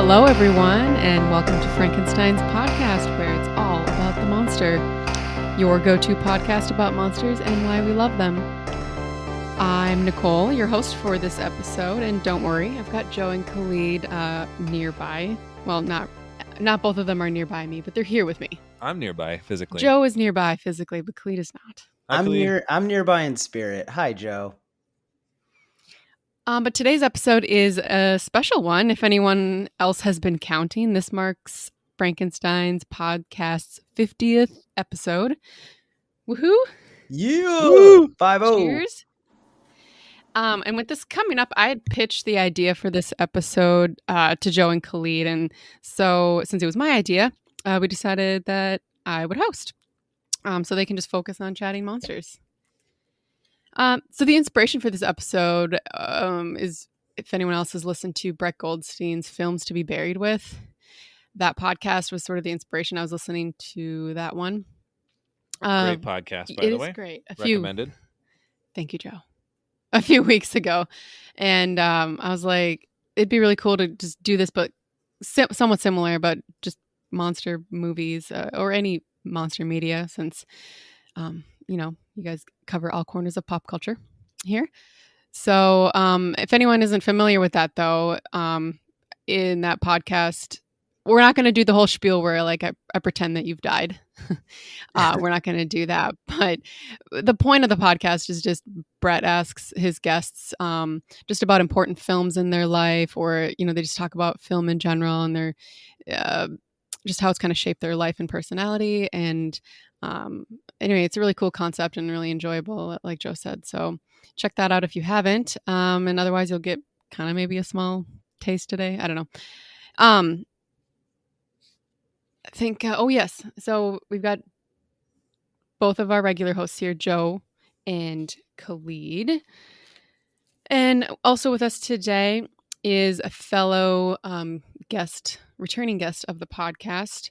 Hello, everyone, and welcome to Frankenstein's podcast, where it's all about the monster. Your go-to podcast about monsters and why we love them. I'm Nicole, your host for this episode, and don't worry, I've got Joe and Khalid nearby. Well, not both of them are nearby me, but they're here with me. I'm nearby physically. Joe is nearby physically, but Khalid is not. I'm nearby in spirit. Hi, Joe. But today's episode is a special one. If anyone else has been counting, this marks Frankenstein's podcast's 50th episode. Woohoo! Yeah! 5-0. Cheers. And with this coming up, I had pitched the idea for this episode to Joe and Khalid. And so since it was my idea, we decided that I would host. So they can just focus on chatting monsters. So the inspiration for this episode is, if anyone else has listened to Brett Goldstein's Films to be Buried With, that podcast was sort of the inspiration. I was listening to that one. Great podcast, by the way. It is great. Recommended. Thank you, Joe. A few weeks ago. And I was like, it'd be really cool to just do this, but somewhat similar, but just monster movies or any monster media, since, you guys cover all corners of pop culture here. So if anyone isn't familiar with that, though, in that podcast, we're not going to do the whole spiel where I pretend that you've died. We're not going to do that. But the point of the podcast is just Brett asks his guests just about important films in their life, or, they just talk about film in general and their just how it's kind of shaped their life and personality. And anyway, it's a really cool concept and really enjoyable, like Joe said. So check that out if you haven't. And otherwise, you'll get kind of maybe a small taste today. I don't know. I think, yes. So we've got both of our regular hosts here, Joe and Khalid. And also with us today is a fellow returning guest of the podcast,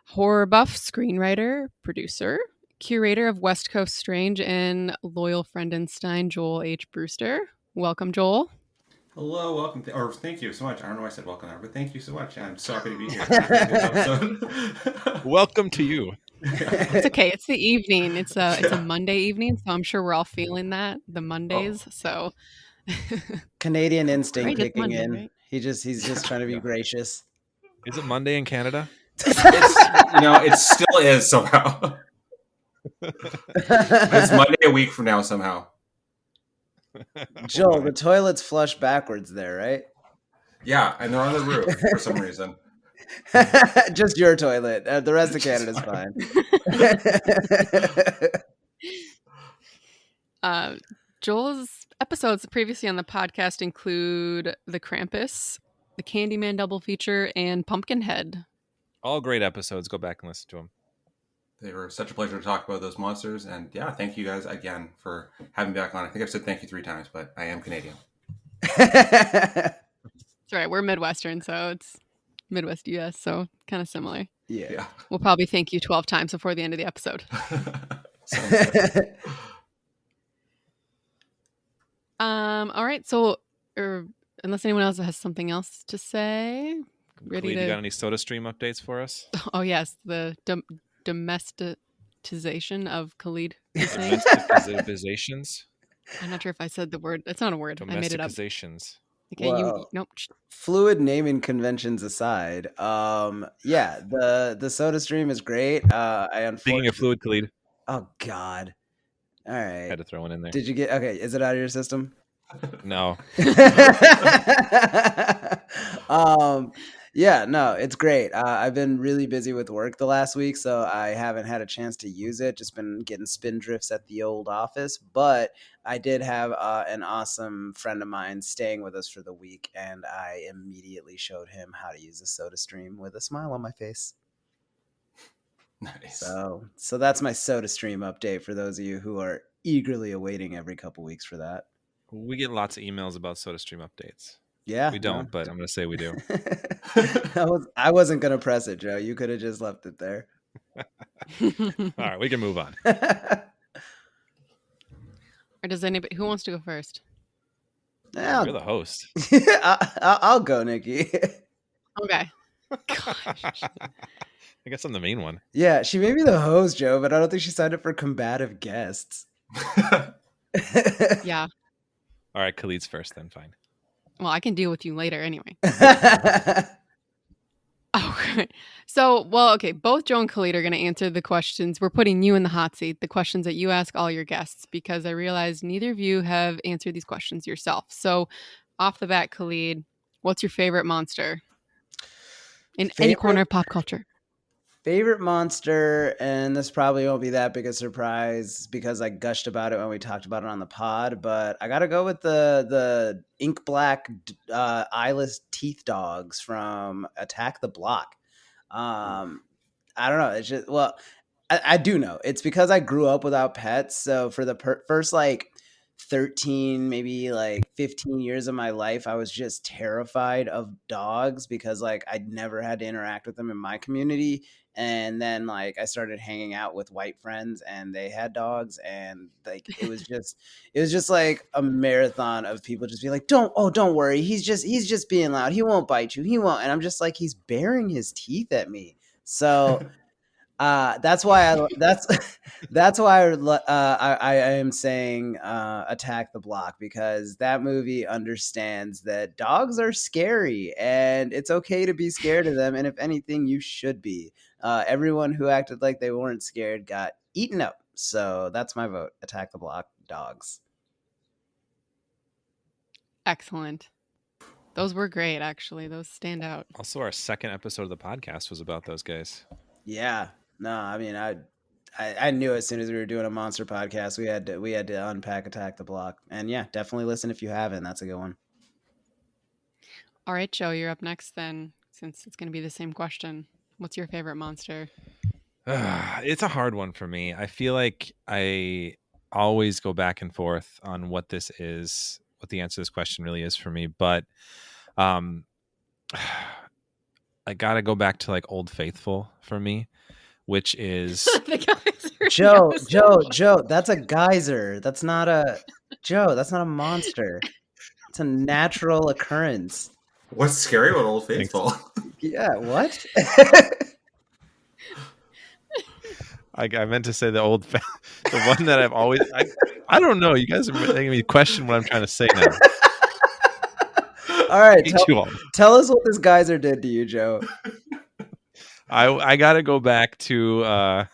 horror buff, screenwriter, producer, curator of West Coast Strange, and loyal Frankenstein, Joel H Brewster. Welcome, Joel. Hello, welcome. Thank you so much. I don't know why I said welcome, but thank you so much. I'm so happy to be here. Welcome to you. It's okay. It's the evening. It's a Monday evening, so I'm sure we're all feeling that, the Mondays. So Canadian instinct kicking Monday, in. right? He's just trying to be gracious. Is it Monday in Canada? It still is somehow. It's Monday a week from now somehow. Joel, the toilet's flush backwards there, right? Yeah, and they're on the roof for some reason. Just your toilet. The rest of Canada's fine. Joel's episodes previously on the podcast include The Krampus, the Candyman double feature, and Pumpkinhead. All great episodes. Go back and listen to them. They were such a pleasure to talk about those monsters. And yeah, thank you guys again for having me back on. I think I've said thank you 3 times, but I am Canadian. That's right. We're Midwestern, so it's Midwest US, so kind of similar. Yeah. We'll probably thank you 12 times before the end of the episode. All right. So, unless anyone else has something else to say, Khalid, you got any SodaStream updates for us? Oh yes, the domesticization of Khalid. Domesticizations? I'm not sure if I said the word. It's not a word. I made it up. Domesticizations. Okay, Well, nope. Fluid naming conventions aside, the SodaStream is great. Speaking of fluid, Khalid. Oh God! All right, Had to throw one in there. Did you get? Okay, is it out of your system? No. Yeah, no, it's great. I've been really busy with work the last week, so I haven't had a chance to use it. Just been getting spin drifts at the old office, but I did have an awesome friend of mine staying with us for the week, and I immediately showed him how to use the SodaStream with a smile on my face. Nice. So that's my SodaStream update for those of you who are eagerly awaiting every couple weeks for that. We get lots of emails about SodaStream updates. Yeah, we don't, but I'm going to say we do. I wasn't going to press it, Joe. You could have just left it there. All right, we can move on. Or does anybody? Who wants to go first? Yeah, You're the host. I'll go, Nikki. Okay. Gosh. I guess I'm the main one. Yeah, she may be the host, Joe, but I don't think she signed up for combative guests. Yeah. All right, Khalid's first, then fine. Well, I can deal with you later anyway. Oh, so, well, okay. Both Joe and Khalid are going to answer the questions. We're putting you in the hot seat, the questions that you ask all your guests, because I realize neither of you have answered these questions yourself. So, off the bat, Khalid, what's your favorite monster in any corner of pop culture? Favorite monster, and this probably won't be that big a surprise because I gushed about it when we talked about it on the pod, but I gotta go with the ink black eyeless teeth dogs from Attack the Block. I don't know. It's just, well, I do know. It's because I grew up without pets. So for the first like 13, maybe like 15 years of my life, I was just terrified of dogs because like I'd never had to interact with them in my community. And then like I started hanging out with white friends and they had dogs, and like it was just like a marathon of people just being like, don't worry, he's just being loud, he won't bite you, he won't. And I'm just like, he's baring his teeth at me. So that's why that's why I am saying Attack the Block, because that movie understands that dogs are scary and it's okay to be scared of them, and if anything, you should be. Everyone who acted like they weren't scared got eaten up. So that's my vote. Attack the Block, dogs. Excellent. Those were great, actually. Those stand out. Also, our second episode of the podcast was about those guys. Yeah. No, I mean, I knew as soon as we were doing a monster podcast, we had to unpack Attack the Block. And yeah, definitely listen if you haven't. That's a good one. All right, Joe, you're up next then, since it's going to be the same question. What's your favorite monster? It's a hard one for me. I feel like I always go back and forth on what this is, what the answer to this question really is for me. But I got to go back to like Old Faithful for me, which is Joe, that's a geyser. That's not a monster. It's a natural occurrence. What's scary about Old Faithful? Yeah, what? I meant to say the one that I've always I don't know. You guys are making me question what I'm trying to say now. All right, tell us what this geyser did to you, Joe. I got to go back to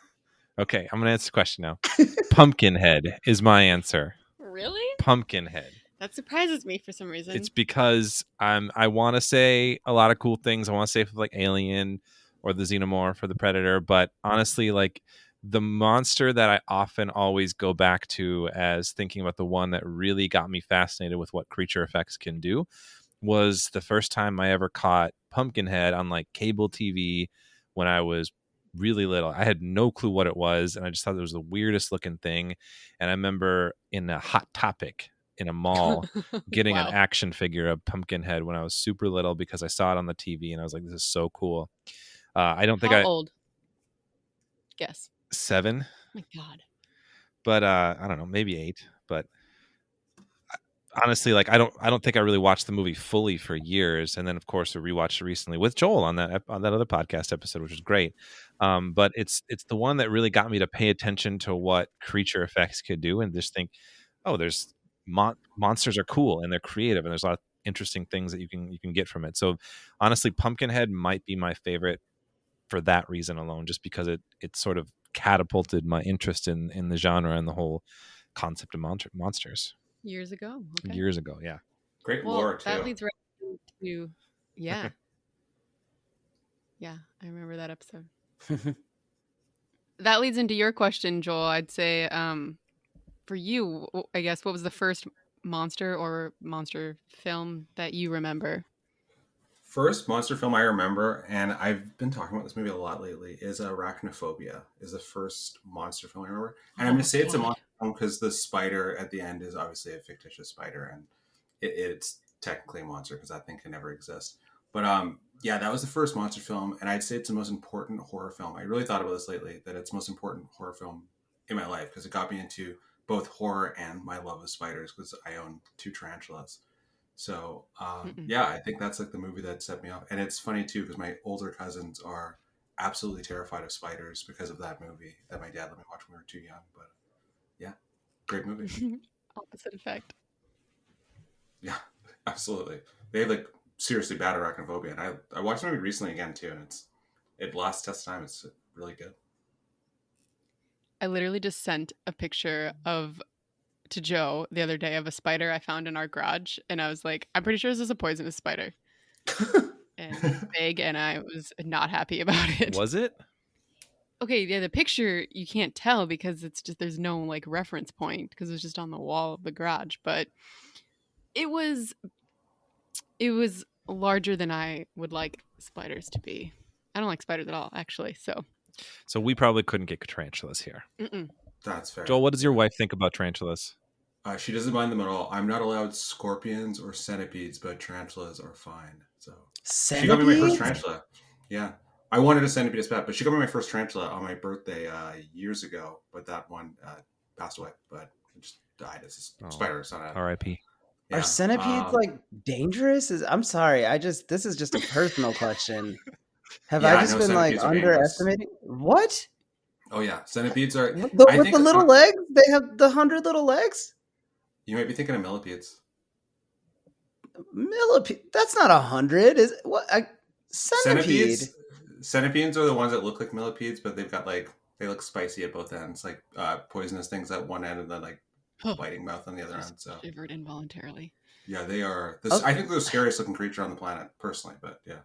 okay, I'm going to answer the question now. Pumpkinhead is my answer. Really? Pumpkinhead. That surprises me for some reason. It's because I want to say a lot of cool things. I want to say for like Alien or the Xenomorph or the Predator, but honestly, like the monster that I often always go back to as thinking about the one that really got me fascinated with what creature effects can do was the first time I ever caught Pumpkinhead on like cable TV when I was really little. I had no clue what it was, and I just thought it was the weirdest looking thing. And I remember in a Hot Topic in a mall getting an action figure of Pumpkinhead when I was super little because I saw it on the TV and I was like, this is so cool. I don't think How old? Guess. 7. Oh my God. But I don't know, maybe 8. But honestly, like I don't think I really watched the movie fully for years. And then of course I rewatched it recently with Joel on that other podcast episode, which was great. But it's the one that really got me to pay attention to what creature effects could do and just think, oh, there's monsters are cool and they're creative and there's a lot of interesting things that you can get from it. So honestly, Pumpkinhead might be my favorite for that reason alone, just because it sort of catapulted my interest in the genre and the whole concept of monsters. Years ago. Okay. Years ago, yeah. Great lore, too. That leads right into, yeah. Yeah, I remember that episode. That leads into your question, Joel. I'd say for you, I guess, what was the first monster or monster film that you remember? First monster film I remember, and I've been talking about this movie a lot lately, is Arachnophobia. Is the first monster film I remember. And I'm going to say it's a monster film because the spider at the end is obviously a fictitious spider, and it's technically a monster because that thing can never exist. But yeah, that was the first monster film, and I'd say it's the most important horror film. I really thought about this lately, that it's the most important horror film in my life because it got me into both horror and my love of spiders because I own 2 tarantulas. So Mm-mm. yeah, I think that's like the movie that set me off. And it's funny too because my older cousins are absolutely terrified of spiders because of that movie that my dad let me watch when we were too young. But yeah, great movie. Opposite effect. Yeah, absolutely. They have like seriously bad arachnophobia, and I watched the movie recently again too, and it lasts test time. It's really good. I literally just sent a picture to Joe the other day of a spider I found in our garage, and I was like, I'm pretty sure this is a poisonous spider. And it's big, and I was not happy about it. Was it? Okay, yeah, the picture you can't tell because it's just there's no like reference point because it's just on the wall of the garage, but it was larger than I would like spiders to be. I don't like spiders at all, actually. So we probably couldn't get tarantulas here. Mm-mm. That's fair. Joel, what does your wife think about tarantulas? She doesn't mind them at all. I'm not allowed scorpions or centipedes, but tarantulas are fine. So she got me my first tarantula. Yeah, I wanted a centipede as pet, but she got me my first tarantula on my birthday years ago. But that one passed away. But it just died as a spider. It's not a R.I.P. Are centipedes like dangerous? I'm sorry. This is just a personal question. Have I just been like underestimating? What? Oh yeah, centipedes are. With the little legs? They have the 100 little legs? You might be thinking of millipedes. Millipede? That's not 100. Is what? Centipede. Centipedes are the ones that look like millipedes, but they've got like they look spicy at both ends, like poisonous things at one end, and then like biting mouth on the other end. So shivered involuntarily. Yeah, they are. I think they're the scariest looking creature on the planet, personally. But yeah.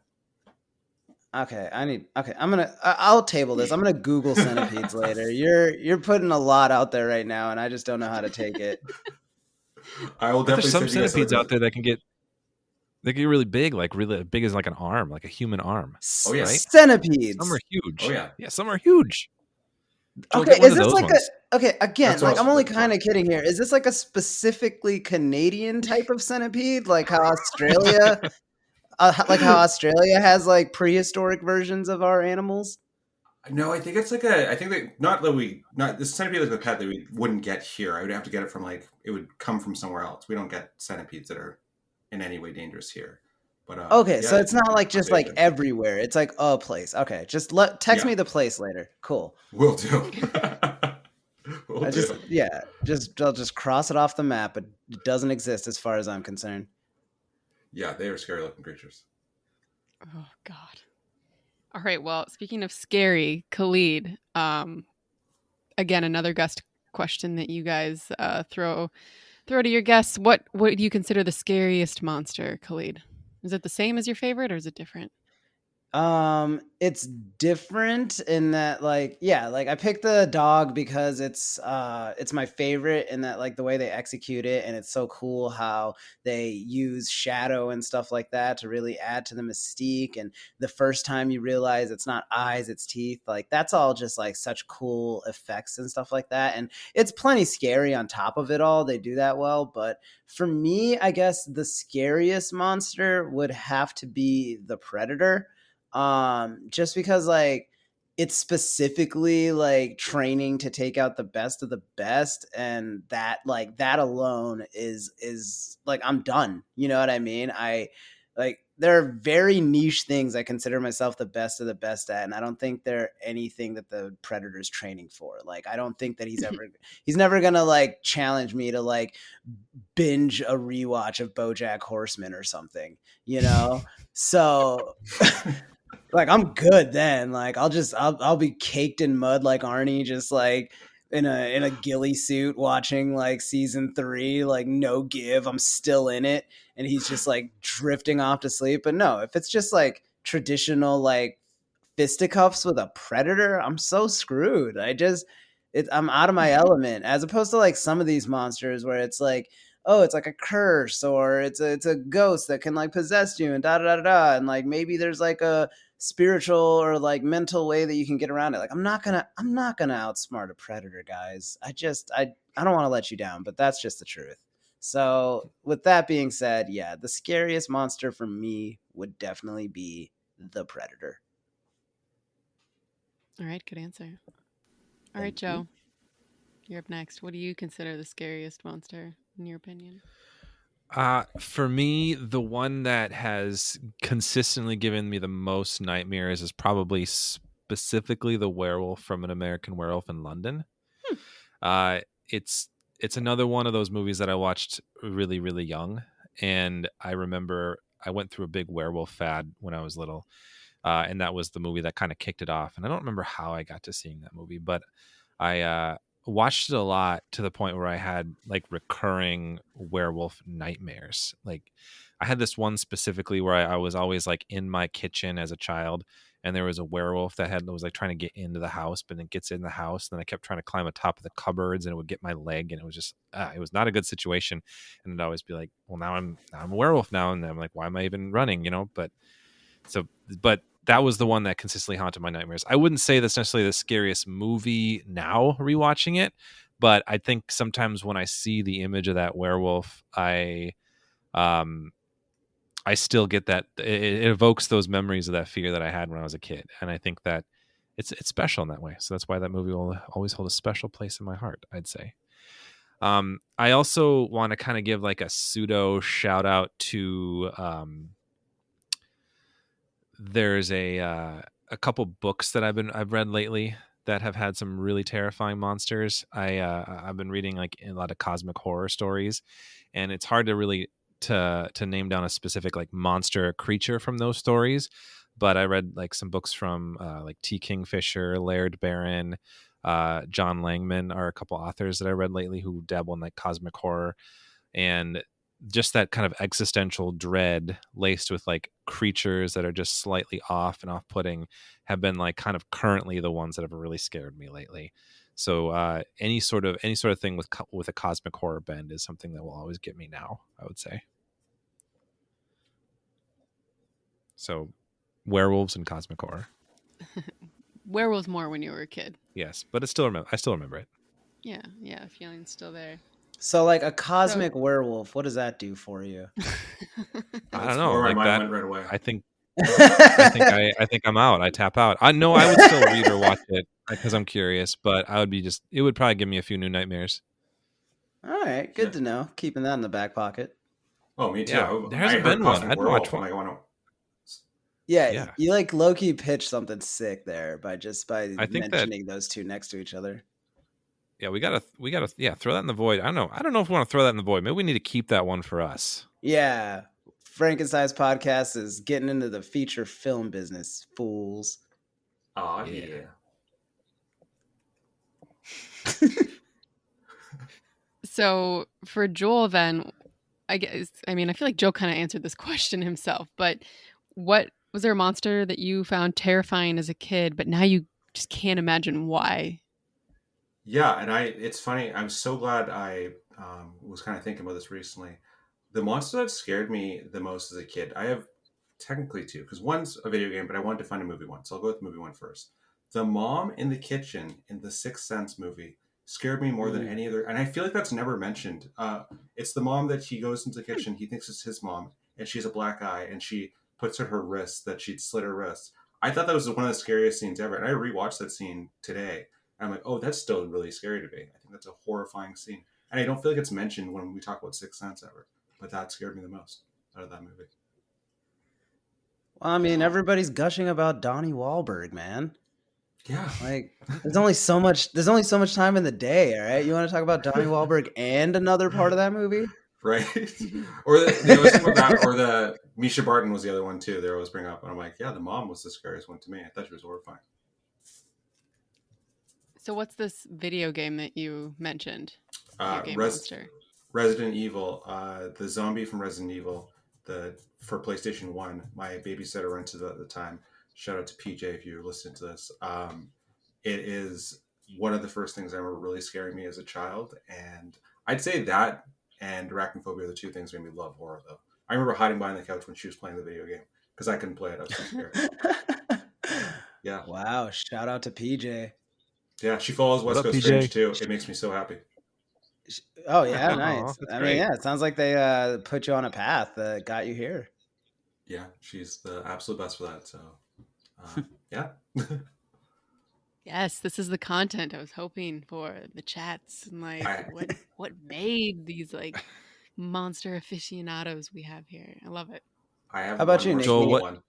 Okay, I'll table this. I'm gonna Google centipedes later. You're putting a lot out there right now, and I just don't know how to take it. I will definitely. There's some centipedes out there that can get really big, like really big as like an arm, like a human arm. Oh yeah, right? Centipedes. Some are huge. Oh yeah, some are huge. Joel, okay, is this like okay? Again, like I'm only kind of kidding here. Is this like a specifically Canadian type of centipede, like how Australia? Like how Australia has like prehistoric versions of our animals? No, I think it's like I think that this centipede like the pet that we wouldn't get here. I would have to get it from it would come from somewhere else. We don't get centipedes that are in any way dangerous here. But okay, yeah, so it's not like just like everywhere. It's like a place. Okay, just text me the place later. Cool. Will do. I'll just cross it off the map. It doesn't exist as far as I'm concerned. Yeah, they are scary looking creatures. Oh God. All right. Well, speaking of scary, Khalid, again, another guest question that you guys throw to your guests. What do you consider the scariest monster, Khalid? Is it the same as your favorite or is it different? It's different in that like I picked the dog because it's my favorite in that like the way they execute it, and it's so cool how they use shadow and stuff like that to really add to the mystique. And the first time you realize it's not eyes, it's teeth, like that's all just like such cool effects and stuff like that. And it's plenty scary on top of it all. They do that well. But for me, I guess the scariest monster would have to be the Predator. Just because like it's specifically like training to take out the best of the best, and that alone is like I'm done. You know what I mean? There are very niche things I consider myself the best of the best at, and I don't think they're anything that the Predator's training for. Like I don't think that he's never gonna like challenge me to like binge a rewatch of BoJack Horseman or something, you know? So like I'm good then. Like I'll be caked in mud like Arnie, just like in a ghillie suit watching like season 3, like no give. I'm still in it, and he's just like drifting off to sleep. But no, if it's just like traditional like fisticuffs with a Predator, I'm so screwed. I'm out of my element, as opposed to like some of these monsters where it's like, oh, it's like a curse, or it's a ghost that can like possess you and da da da da, and like maybe there's like a spiritual or like mental way that you can get around it. Like I'm not gonna outsmart a Predator, guys. I don't want to let you down, but that's just the truth. So with that being said, yeah, the scariest monster for me would definitely be the Predator. All right, good answer. All right, Joe, you're up next. What do you consider the scariest monster in your opinion? For me, the one that has consistently given me the most nightmares is probably specifically the werewolf from An American Werewolf in London. Hmm. Uh, it's another one of those movies that I watched really, really young, and I remember I went through a big werewolf fad when I was little, and that was the movie that kind of kicked it off. And I don't remember how I got to seeing that movie, but I watched it a lot to the point where I had like recurring werewolf nightmares. Like I had this one specifically where I was always like in my kitchen as a child, and there was a werewolf that was like trying to get into the house, but then gets in the house, and then I kept trying to climb on top of the cupboards, and it would get my leg, and it was just it was not a good situation. And it'd always be like, well, now I'm a werewolf now, and I'm like, why am I even running? But that was the one that consistently haunted my nightmares. I wouldn't say that's necessarily the scariest movie now rewatching it, but I think sometimes when I see the image of that werewolf, I still get that it evokes those memories of that fear that I had when I was a kid, and I think that it's special in that way. So that's why that movie will always hold a special place in my heart, I'd say. I also want to kind of give like a pseudo shout out to there's a couple books that I've read lately that have had some really terrifying monsters. I've been reading like a lot of cosmic horror stories, and it's hard to really to name down a specific like monster or creature from those stories. But I read like some books from like T. Kingfisher, Laird Barron, John Langman are a couple authors that I read lately who dabble in like cosmic horror, and just that kind of existential dread laced with like creatures that are just slightly off and off-putting have been like kind of currently the ones that have really scared me lately. So any sort of thing with a cosmic horror bend is something that will always get me now, I would say. So werewolves and cosmic horror. Werewolves more when you were a kid. Yes, but I still remember it. Yeah, the feeling's still there. So like a cosmic werewolf, what does that do for you? I don't know. Where Like my mind that, went right away. I think I think I'm out. I tap out. I know I would still read or watch it because I'm curious, but it would probably give me a few new nightmares. All right, good to know. Keeping that in the back pocket. Oh, me too. Yeah, there hasn't I heard been one. Cosmic I'd Werewolf. watch one. I'm like, I want Yeah, you like low-key pitch something sick there by I think mentioning those two next to each other. Yeah, we gotta throw that in the void. I don't know if we want to throw that in the void. Maybe we need to keep that one for us. Yeah, Frankenstein's podcast is getting into the feature film business, fools. Oh yeah. So for Joel, then, I feel like Joe kind of answered this question himself, but what was there a monster that you found terrifying as a kid, but now you just can't imagine why? Yeah, and it's funny. I'm so glad I was kind of thinking about this recently. The monster that scared me the most as a kid, I have technically two, because one's a video game, but I wanted to find a movie one, so I'll go with the movie one first. The mom in the kitchen in the Sixth Sense movie scared me more than any other, and I feel like that's never mentioned. It's the mom that he goes into the kitchen, he thinks it's his mom, and she's a black eye, and she puts at her wrist that she'd slit her wrist. I thought that was one of the scariest scenes ever, and I rewatched that scene today. I'm like, oh, that's still really scary to me. I think that's a horrifying scene. And I don't feel like it's mentioned when we talk about Sixth Sense ever. But that scared me the most out of that movie. Well, I mean, everybody's gushing about Donnie Wahlberg, man. Yeah. Like, there's only so much time in the day, all right? You want to talk about Donnie Wahlberg and another part of that movie? Right? Or the other thing about that, or the Misha Barton was the other one too. They always bring up. And I'm like, yeah, the mom was the scariest one to me. I thought she was horrifying. So what's this video game that you mentioned? Resident Evil, the zombie from Resident Evil, for PlayStation 1, my babysitter rented it at the time. Shout out to PJ if you're listening to this. It is one of the first things that remember really scaring me as a child. And I'd say that and arachnophobia are the two things that made me love horror, though. I remember hiding behind the couch when she was playing the video game because I couldn't play it. I was so scared. Yeah. Wow. Shout out to PJ. Yeah, she follows West Coast Strange too. It makes me so happy. Oh yeah, nice. I mean, yeah, it sounds like they put you on a path that got you here. Yeah, she's the absolute best for that. So, yeah. Yes, this is the content I was hoping for. The chats and like what made these like monster aficionados we have here. I love it. I have How about one you, more Nick? Joel, small what? one.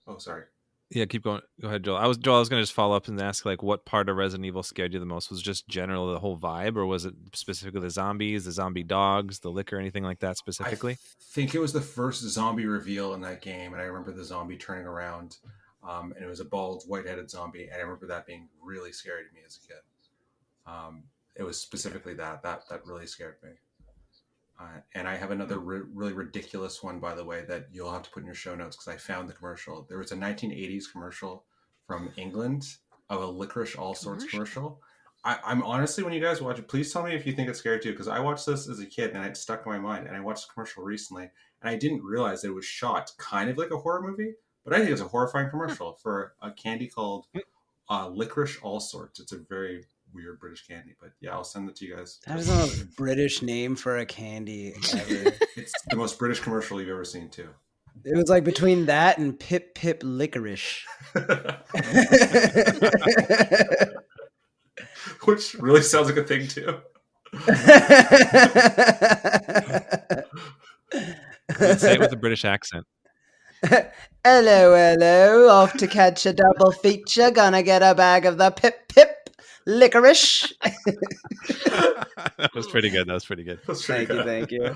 Oh, sorry. Yeah, keep going. Go ahead, Joel. I was going to just follow up and ask, like, what part of Resident Evil scared you the most? Was it just general the whole vibe, or was it specifically the zombies, the zombie dogs, the liquor, anything like that specifically? I think it was the first zombie reveal in that game, and I remember the zombie turning around, and it was a bald, white-headed zombie, and I remember that being really scary to me as a kid. It was specifically that really scared me. And I have another really ridiculous one, by the way, that you'll have to put in your show notes because I found the commercial. There was a 1980s commercial from England of a licorice all sorts commercial. I'm honestly, when you guys watch it, please tell me if you think it's scary too, because I watched this as a kid and it stuck in my mind. And I watched the commercial recently, and I didn't realize that it was shot kind of like a horror movie, but I think it's a horrifying commercial for a candy called licorice all sorts. It's a very weird British candy, but yeah, I'll send it to you guys. That is the most British name for a candy ever. It's the most British commercial you've ever seen too. It was like between that and Pip Pip Licorice. Which really sounds like a thing too. Say it with a British accent. Hello, off to catch a double feature. Gonna get a bag of the Pip Pip Licorice. That was pretty good. Thank you.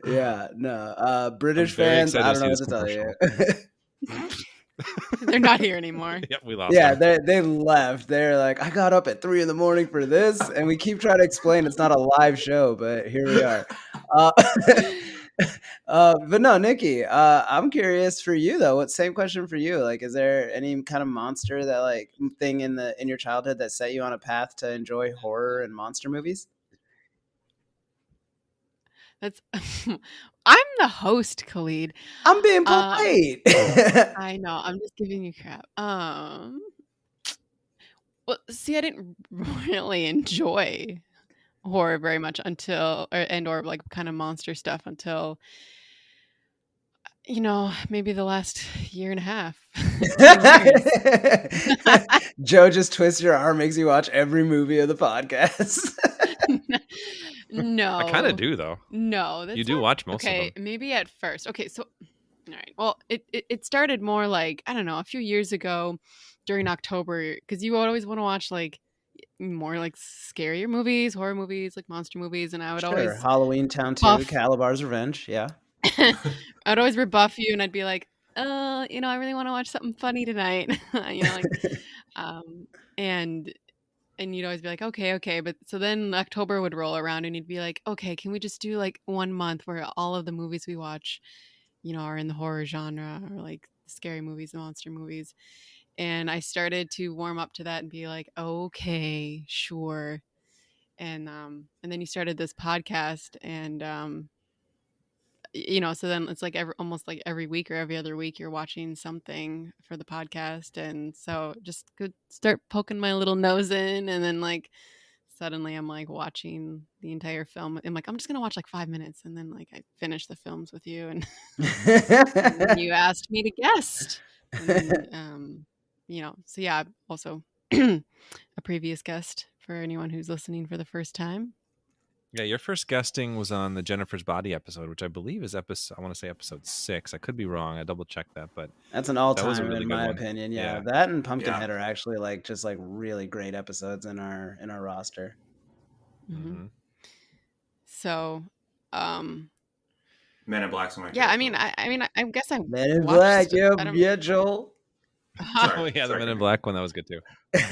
Yeah, no. British I'm very fans, excited I to don't know see what to this tell you. They're not here anymore. Yep, we lost. Yeah, them. they left. They're like, I got up at 3 a.m. for this, and we keep trying to explain it's not a live show, but here we are. But no, Nikki, I'm curious for you though. What same question for you? Like, is there any kind of monster that like thing in your childhood that set you on a path to enjoy horror and monster movies? That's I'm the host, Khalid. I'm being polite. I know. I'm just giving you crap. Well, see, I didn't really enjoy horror very much until or like kind of monster stuff until maybe the last year and a half. 2 years. Joe just twists your arm, makes you watch every movie of the podcast. No, I kind of do though. No, that's you do not, watch most okay, of them. Maybe at first. Okay, so all right. Well, it started more like, I don't know, a few years ago during October, because you always want to watch like more like scarier movies, horror movies, like monster movies, and I would always Halloween Town 2, Calabar's Revenge, yeah. I'd always rebuff you, and I'd be like, I really want to watch something funny tonight, and you'd always be like, okay. But so then October would roll around and you'd be like, okay, can we just do like 1 month where all of the movies we watch, are in the horror genre or like scary movies, monster movies. And I started to warm up to that and be like, okay, sure. And then you started this podcast and, so then it's like almost like every week or every other week you're watching something for the podcast. And so just could start poking my little nose in, and then like suddenly I'm like watching the entire film. I'm like, I'm just going to watch like 5 minutes. And then like I finish the films with you and, and then you asked me to guest. And then, so yeah, also a previous guest for anyone who's listening for the first time. Yeah, your first guesting was on the Jennifer's Body episode, which I believe is episode 6. I could be wrong. I double checked that, but that's an all-time really in my opinion. Yeah, that and Pumpkinhead are actually like just like really great episodes in our roster. Mm-hmm. So, Men in Black's my yeah. I guess I Men in Black. Yeah, Joel. Oh yeah, the Men in Black one, that was good too.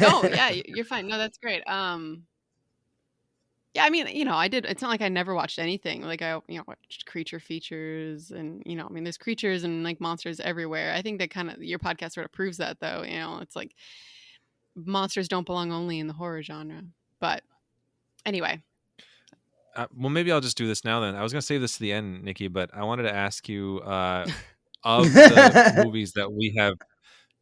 No, yeah, you're fine. No, that's great. Yeah, I mean, I did. It's not like I never watched anything. Like I, watched creature features, and there's creatures and like monsters everywhere. I think that kind of your podcast sort of proves that, though. It's like monsters don't belong only in the horror genre. But anyway, well, maybe I'll just do this now. Then I was going to save this to the end, Nikki, but I wanted to ask you of the movies that we have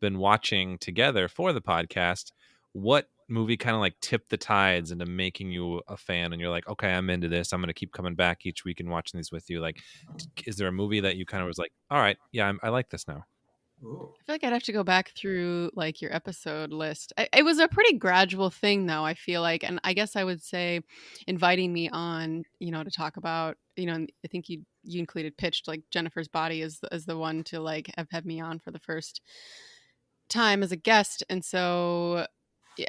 been watching together for the podcast, what movie kind of like tipped the tides into making you a fan, and you're like, okay, I'm into this, I'm going to keep coming back each week and watching these with you? Like, is there a movie that you kind of was like, all right, yeah, I like this now? Ooh. I feel like I'd have to go back through like your episode list. It was a pretty gradual thing, though. I feel like, and I guess I would say, inviting me on, to talk about, and I think you included pitched like Jennifer's Body as the one to like have me on for the first time as a guest, and so,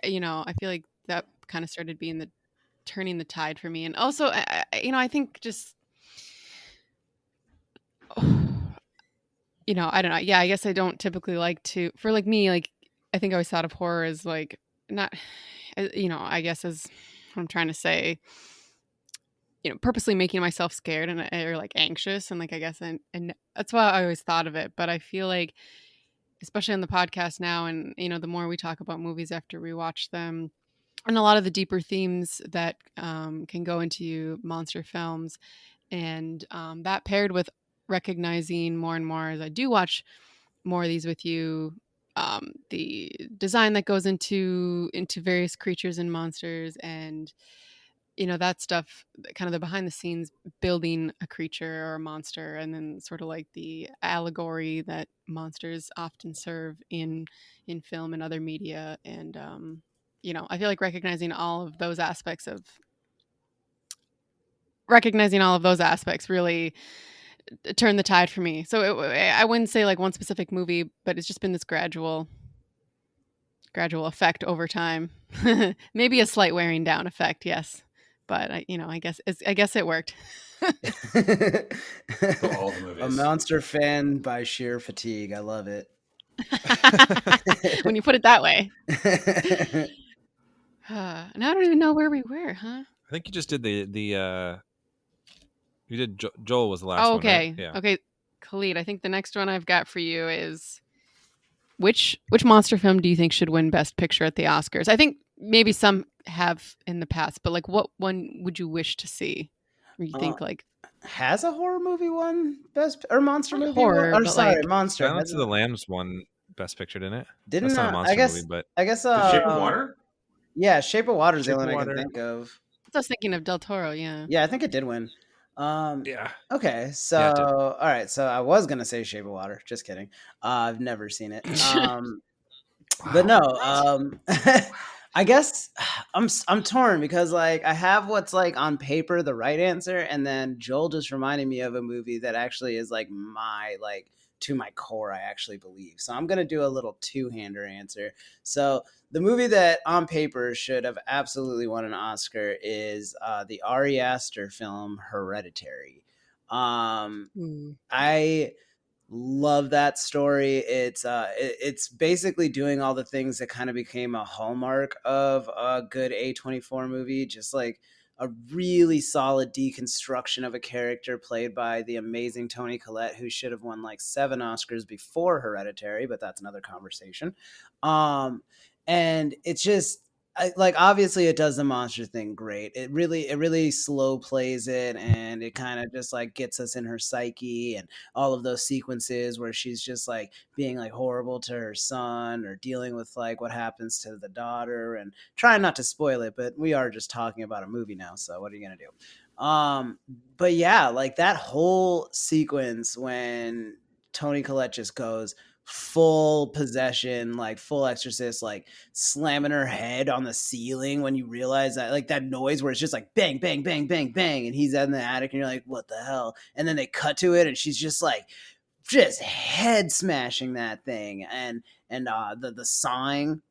I feel like that kind of started being the turning the tide for me, and also, I think just. I don't know. Yeah, I guess I don't typically like to, for like me, like, I think I always thought of horror as like, not, I guess as what I'm trying to say, purposely making myself scared or like anxious. And like, I guess, and that's why I always thought of it. But I feel like, especially on the podcast now, and, the more we talk about movies after we watch them, and a lot of the deeper themes that can go into monster films, and that paired with recognizing more and more as I do watch more of these with you, the design that goes into various creatures and monsters, and that stuff, kind of the behind the scenes building a creature or a monster, and then sort of like the allegory that monsters often serve in film and other media, and I feel like recognizing all of those aspects really turned the tide for me. So I wouldn't say like one specific movie, but it's just been this gradual effect over time. Maybe a slight wearing down effect, yes, but I guess it worked. For all the movies. A monster fan by sheer fatigue. I love it. When you put it that way. Now I don't even know where we were, huh? I think you just did the you did Joel was the last one. Okay. Right? Yeah. Okay, Khalid, I think the next one I've got for you is which monster film do you think should win Best Picture at the Oscars? I think maybe some have in the past, but like, what one would you wish to see? Or you think like has a horror movie won best or monster not movie? horror, Or but sorry, like monster. Silence of the Lambs won Best Picture, didn't it? Didn't That's not a monster movie, but I guess The Shape of Water? Yeah, Shape of Water is the Shape of only one I Water. can think of. I was thinking of Del Toro, yeah. Yeah, I think it did win. Yeah. Okay, so Yeah, it did. all right, so I was gonna say Shape of Water. Just kidding. I've never seen it. But no, I guess I'm torn because like I have what's like on paper the right answer, and then Joel just reminded me of a movie that actually is like my like to my core I actually believe. So I'm gonna do a little two-hander answer. So the movie that on paper should have absolutely won an Oscar is the Ari Aster film Hereditary. I love that story. It's basically doing all the things that kind of became a hallmark of a good A24 movie, just like a really solid deconstruction of a character played by the amazing Toni Collette, who should have won like 7 Oscars before Hereditary, but that's another conversation. And it's just like obviously it does the monster thing great. It really slow plays it, and it kind of just like gets us in her psyche, and all of those sequences where she's just like being like horrible to her son or dealing with like what happens to the daughter, and trying not to spoil it, but we are just talking about a movie now, so what are you gonna do? But yeah, like that whole sequence when Toni Collette just goes full possession, like full exorcist, like slamming her head on the ceiling when you realize that like that noise where it's just like bang, bang, bang, bang, bang, and he's in the attic and you're like, what the hell? And then they cut to it and she's just like just head smashing that thing, and the sawing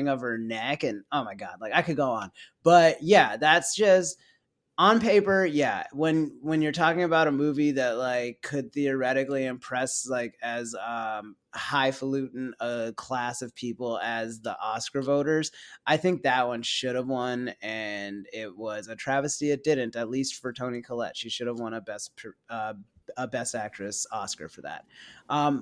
of her neck, and oh my god, like I could go on. But yeah, that's just on paper, yeah. When you're talking about a movie that like could theoretically impress like as highfalutin a class of people as the Oscar voters, I think that one should have won, and it was a travesty it didn't. At least for Toni Collette, she should have won a best actress Oscar for that.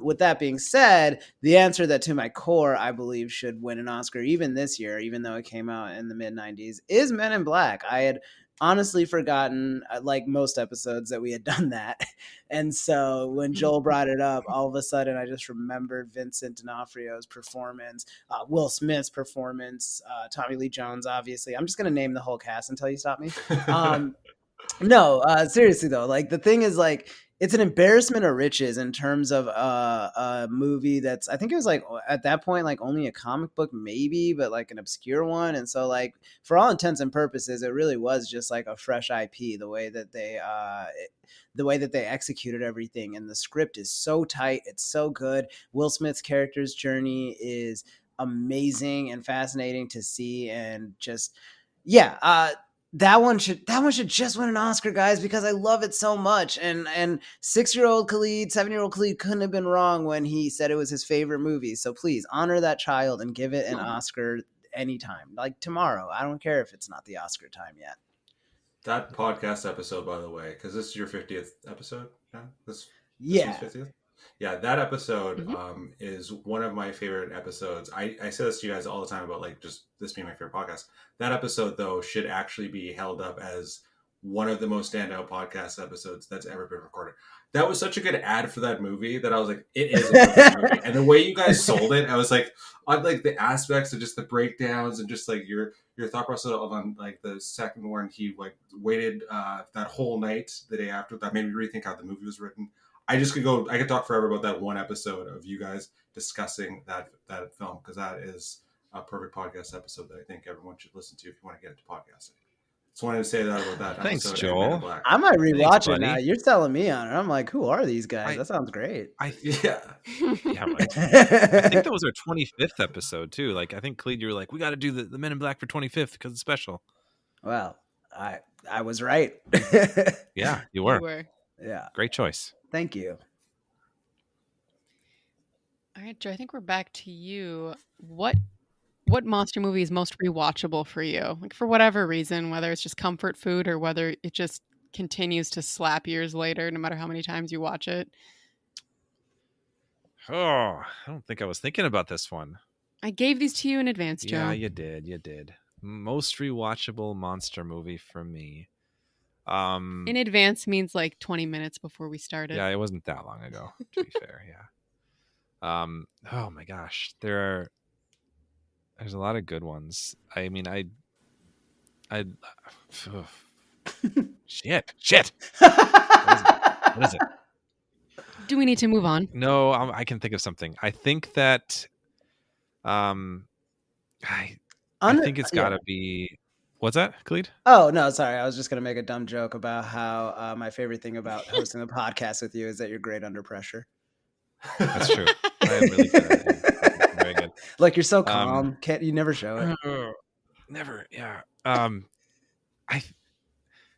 With that being said, the answer that to my core I believe should win an Oscar even this year, even though it came out in the mid 90s, is Men in Black. I had honestly forgotten, like most episodes, that we had done that. And so when Joel brought it up, all of a sudden I just remembered Vincent D'Onofrio's performance, Will Smith's performance, Tommy Lee Jones, obviously. I'm just going to name the whole cast until you stop me. No, seriously though, like the thing is like, it's an embarrassment of riches in terms of a movie that's, I think it was like at that point like only a comic book maybe, but like an obscure one. And so like for all intents and purposes, it really was just like a fresh IP. The way that they executed everything, and the script is so tight, it's so good. Will Smith's character's journey is amazing and fascinating to see, and just that one should just win an Oscar, guys, because I love it so much. And 6-year-old Khalid, 7-year-old Khalid couldn't have been wrong when he said it was his favorite movie. So please honor that child and give it an Oscar anytime, like tomorrow. I don't care if it's not the Oscar time yet. That podcast episode, by the way, because this is your 50th episode. Yeah, this Yeah. was 50th. Yeah, that episode is one of my favorite episodes. I say this to you guys all the time about like just this being my favorite podcast. That episode, though, should actually be held up as one of the most standout podcast episodes that's ever been recorded. That was such a good ad for that movie that I was like, it is a perfect movie. And the way you guys sold it, I was like, on like the aspects of just the breakdowns and just like your thought process on like the second one, he like waited that whole night the day after. That made me rethink how the movie was written. I could talk forever about that one episode of you guys discussing that film, because that is a perfect podcast episode that I think everyone should listen to if you want to get into podcasting. Just wanted to say that about that. Thanks, episode. Joel. I might rewatch it buddy. now. You're selling me on it. I'm like, who are these guys? That sounds great. Yeah, right. I think that was our 25th episode too. Like, I think Clede, you were like, we got to do the Men in Black for 25th because it's special. Well, I was right. Yeah, you were. Yeah. Great choice. Thank you. All right, Joe, I think we're back to you. What monster movie is most rewatchable for you? Like, for whatever reason, whether it's just comfort food or whether it just continues to slap years later, no matter how many times you watch it. Oh, I don't think I was thinking about this one. I gave these to you in advance, Joe. Yeah, you did. Most rewatchable monster movie for me. In advance means like 20 minutes before we started. Yeah, it wasn't that long ago, to be fair. Yeah. Oh my gosh, there's a lot of good ones. I mean, I shit. What is it? Do we need to move on? No, I can think of something. I think that, I think it's got to be. What's that, Khalid? Oh, no, sorry. I was just going to make a dumb joke about how my favorite thing about hosting a podcast with you is that you're great under pressure. That's true. I am really good at it. Very good. Like, you're so calm. You never show it. Never, yeah.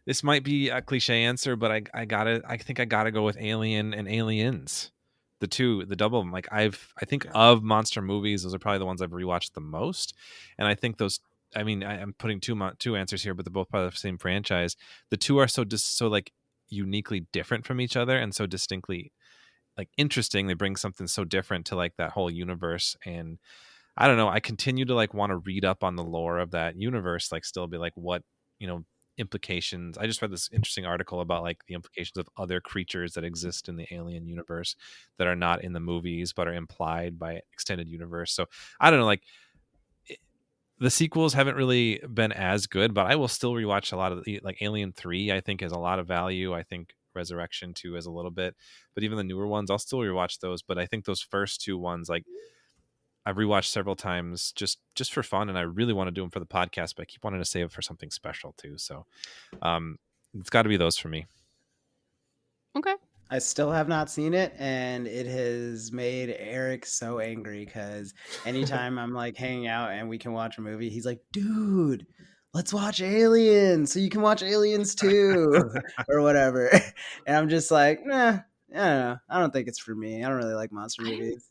This might be a cliche answer, but I think I gotta go with Alien and Aliens. The double of them. Like, I think of monster movies, those are probably the ones I've rewatched the most. And I think those, I mean, I'm putting two answers here, but they're both part of the same franchise. The two are so like uniquely different from each other and so distinctly like interesting. They bring something so different to like that whole universe. And I don't know, I continue to like want to read up on the lore of that universe, like still be like, what, implications. I just read this interesting article about like the implications of other creatures that exist in the Alien universe that are not in the movies but are implied by extended universe. So I don't know, like the sequels haven't really been as good, but I will still rewatch a lot of like Alien 3. I think has a lot of value. I think Resurrection 2 is a little bit, but even the newer ones, I'll still rewatch those. But I think those first two ones, like I've rewatched several times just for fun, and I really want to do them for the podcast, but I keep wanting to save it for something special too. So it's got to be those for me. Okay. I still have not seen it, and it has made Eric so angry because anytime I'm like hanging out and we can watch a movie, he's like, dude, let's watch Aliens so you can watch Aliens too or whatever. And I'm just like, nah, I don't know. I don't think it's for me. I don't really like monster movies.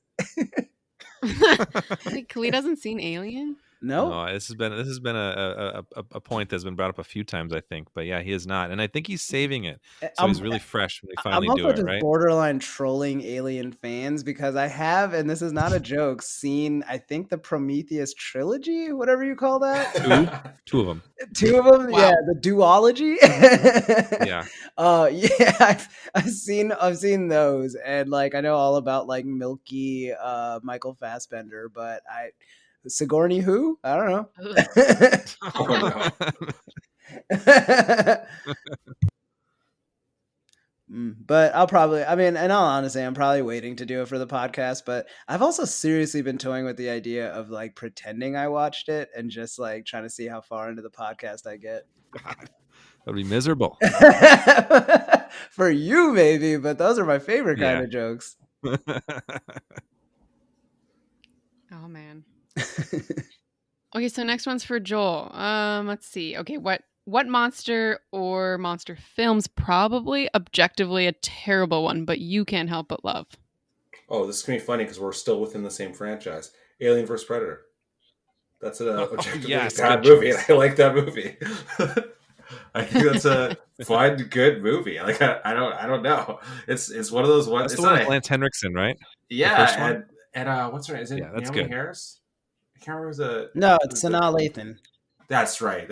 Wait, Khalid hasn't seen Alien? No, this has been a point that's been brought up a few times, I think, but yeah, he is not, and I think he's saving it, so he's really fresh when they finally I'm do also it. just Right? borderline trolling Alien fans because I have, and this is not a joke, seen I think the Prometheus trilogy, whatever you call that. Two of them. Two of them, Wow. yeah, the duology. Yeah. Yeah, I've seen those, and like I know all about like milky Michael Fassbender, but Sigourney who? I don't know. Oh, no. But I'll probably, I mean, in all honesty, I'm probably waiting to do it for the podcast. But I've also seriously been toying with the idea of like pretending I watched it and just like trying to see how far into the podcast I get. God, that'd be miserable. For you, maybe, but those are my favorite kind Yeah. of jokes. Oh man. Okay, so next one's for Joel. Let's see. Okay, what monster or monster films, probably objectively a terrible one, but you can't help but love? Oh, this is going to be funny because we're still within the same franchise. Alien vs. Predator. That's an objectively yes, bad good movie, choice. and I like that movie. I think that's a fun, good movie. Like I don't know. It's one of those ones. That's It's the one not with Lance Henriksen, right? yeah, first one? and what's her name? Is it Yeah, that's Naomi good. Harris? I can't remember the. No, it's Sanaa Lathan. That's right.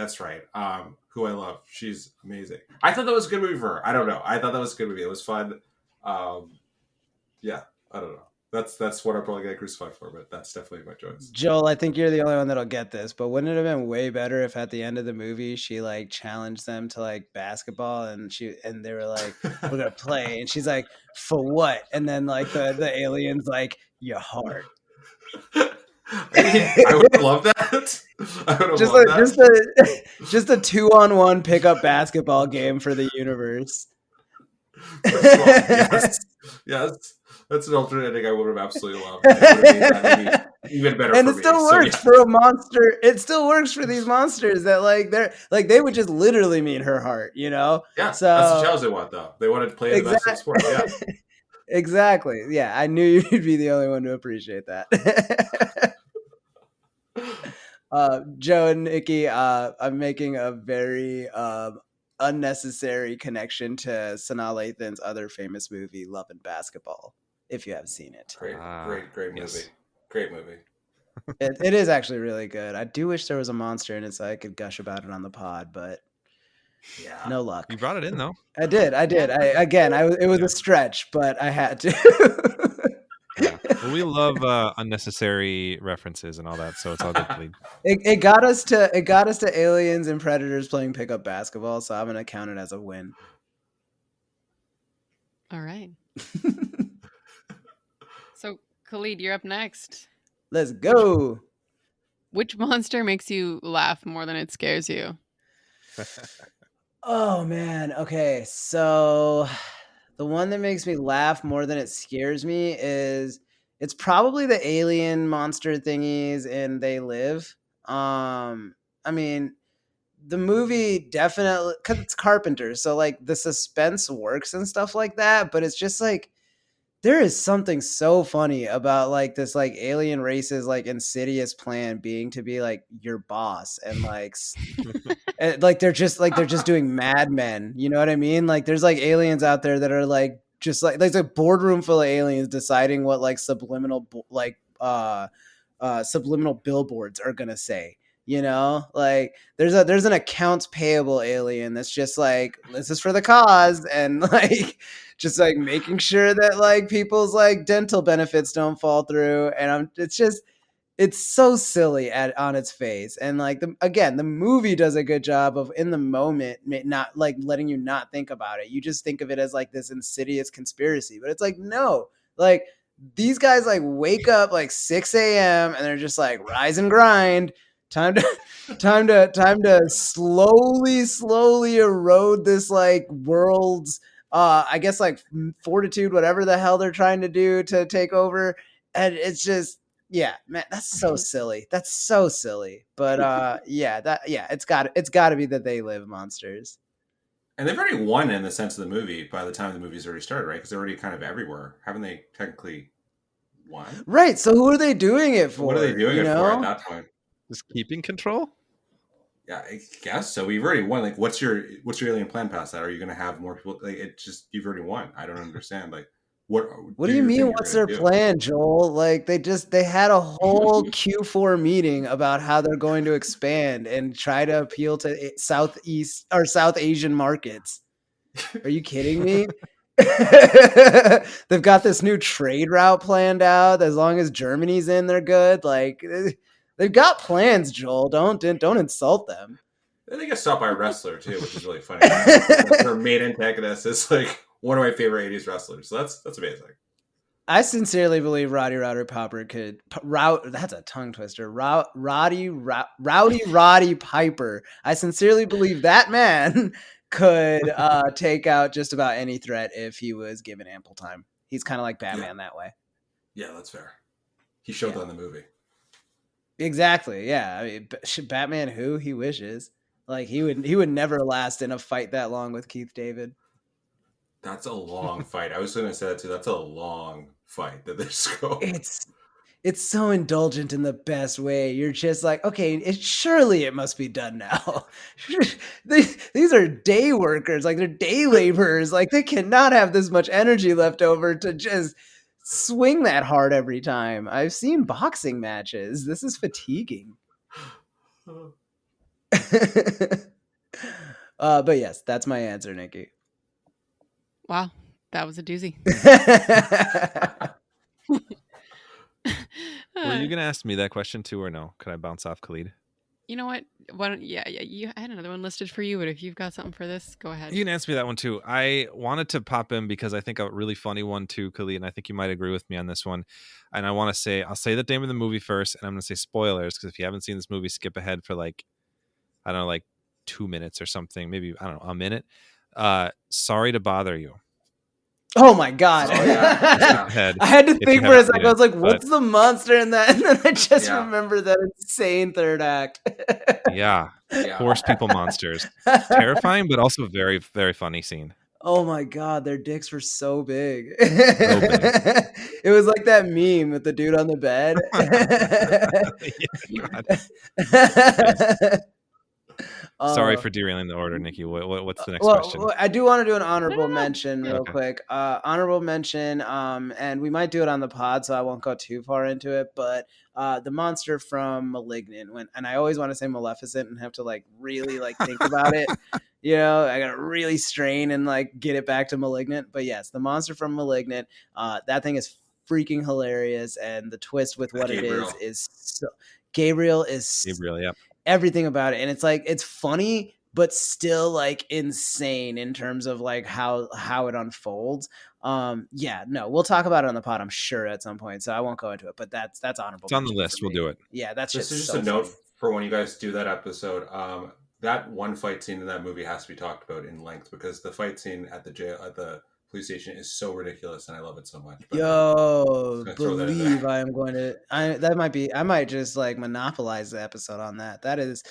Who I love. She's amazing. I thought that was a good movie for her. I don't know. I thought that was a good movie. It was fun. Yeah, I don't know. That's what I'm probably gonna crucify for, but that's definitely my choice. Joel, I think you're the only one that'll get this, but wouldn't it have been way better if at the end of the movie she like challenged them to like basketball and they were like, we're gonna play, and she's like, for what? And then like the aliens like, your heart. I would love that. I would have Just loved that. just a 2-on-1 pickup basketball game for the universe. Yes. That's an alternate ending I would have absolutely loved. It would have made that movie even better And for it me. still So, works yeah. for a monster. It still works for these monsters that like they're like they would just literally mean her heart, you know? Yeah, So that's the challenge they want, though. They wanted to play the best of the sport. Yeah. Exactly. Yeah, I knew you'd be the only one to appreciate that. Joe and Nikki, I'm making a very unnecessary connection to Sanaa Lathan's other famous movie, Love and Basketball, if you have seen it. Great movie. Yes. Great movie. It is actually really good. I do wish there was a monster in it so I could gush about it on the pod, but Yeah. no luck. You brought it in though. I did. It was a stretch, but I had to. Yeah. Well, we love unnecessary references and all that, so it's all good to leave. It got us to aliens and predators playing pickup basketball, so I'm gonna count it as a win. All right. So, Khalid, you're up next. Let's go. Which monster makes you laugh more than it scares you? Oh man. Okay, so the one that makes me laugh more than it scares me is it's probably the alien monster thingies in They Live. I mean, the movie definitely, because it's Carpenter, so like the suspense works and stuff like that, but it's just like there is something so funny about like this like alien race's like insidious plan being to be like your boss and like and, like they're just doing Mad Men, you know what I mean? Like there's like aliens out there that are like just like there's a boardroom full of aliens deciding what like subliminal billboards are gonna say. You know, like there's an accounts payable alien that's just like, this is for the cause, and like just like making sure that like people's like dental benefits don't fall through. And it's so silly on its face. And like the movie does a good job of in the moment not like letting you not think about it. You just think of it as like this insidious conspiracy, but it's like, no, like these guys like wake up like 6 a.m. and they're just like rise and grind. Time to slowly erode this like world's I guess like fortitude, whatever the hell they're trying to do to take over. And it's just, yeah, man, that's so silly. That's so silly. But it's got to be that They Live monsters. And they've already won in the sense of the movie by the time the movie's already started, right? Because they're already kind of everywhere. Haven't they technically won? Right. So who are they doing it for? What are they doing it for at that point? Just keeping control? Yeah, I guess so. We've already won. Like, what's your alien plan past that? Are you going to have more people? Like, it just, you've already won. I don't understand. Like, what do you mean? What's their plan, Joel? Like, they had a whole Q4 meeting about how they're going to expand and try to appeal to South Asian markets. Are you kidding me? They've got this new trade route planned out. As long as Germany's in, they're good. Like, they've got plans, Joel. Don't insult them. They get stopped by a wrestler too, which is really funny. Their main antagonist is like one of my favorite 80s wrestlers. So that's amazing. I sincerely believe Roddy Piper could that's a tongue twister. Roddy Piper. I sincerely believe that man could take out just about any threat if he was given ample time. He's kind of like Batman that way. Yeah, that's fair. He showed that in the movie. Exactly. Yeah. I mean, Batman who he wishes. Like he would never last in a fight that long with Keith David. That's a long fight. I was going to say that too. That's a long fight that they scope. It's so indulgent in the best way. You're just like, okay, surely it must be done now. These are day workers, like they're day laborers. Like they cannot have this much energy left over to just swing that hard every time. I've seen boxing matches. This is fatiguing. But yes, that's my answer, Nikki. Wow, that was a doozy. Were you gonna ask me that question too, or no? Could I bounce off Khalid? You know what? Why don't? Yeah. I had another one listed for you, but if you've got something for this, go ahead. You can ask me that one too. I wanted to pop in because I think a really funny one too, Khalid, and I think you might agree with me on this one. And I want to say, I'll say the name of the movie first, and I'm gonna say spoilers because if you haven't seen this movie, skip ahead for like, I don't know, like 2 minutes or something, maybe I don't know, a minute. Sorry to bother you. Oh my God. Oh, yeah. I had to think for a second. I was like, what's the monster in that? And then I just remembered that insane third act. Yeah. Horse people monsters. Terrifying, but also very, very funny scene. Oh my God, their dicks were so big. It was like that meme with the dude on the bed. Sorry for derailing the order, Nikki. What's the next question? I do want to do an honorable mention real quick. Honorable mention, and we might do it on the pod, so I won't go too far into it, but the monster from Malignant, and I always want to say Maleficent and have to like really like think about it. You know, I gotta really strain and like get it back to Malignant. But yes, the monster from Malignant, that thing is freaking hilarious, and the twist with what Gabriel. it is so, Gabriel, yeah. Everything about it, and it's like it's funny but still like insane in terms of like how it unfolds. We'll talk about it on the pod, I'm sure, at some point, so I won't go into it, but that's honorable. It's on the list. We'll do it. Yeah, that's just a note for when you guys do that episode. That one fight scene in that movie has to be talked about in length because the fight scene at the police station is so ridiculous, and I love it so much. But believe I am going to. I might just like monopolize the episode on that. That is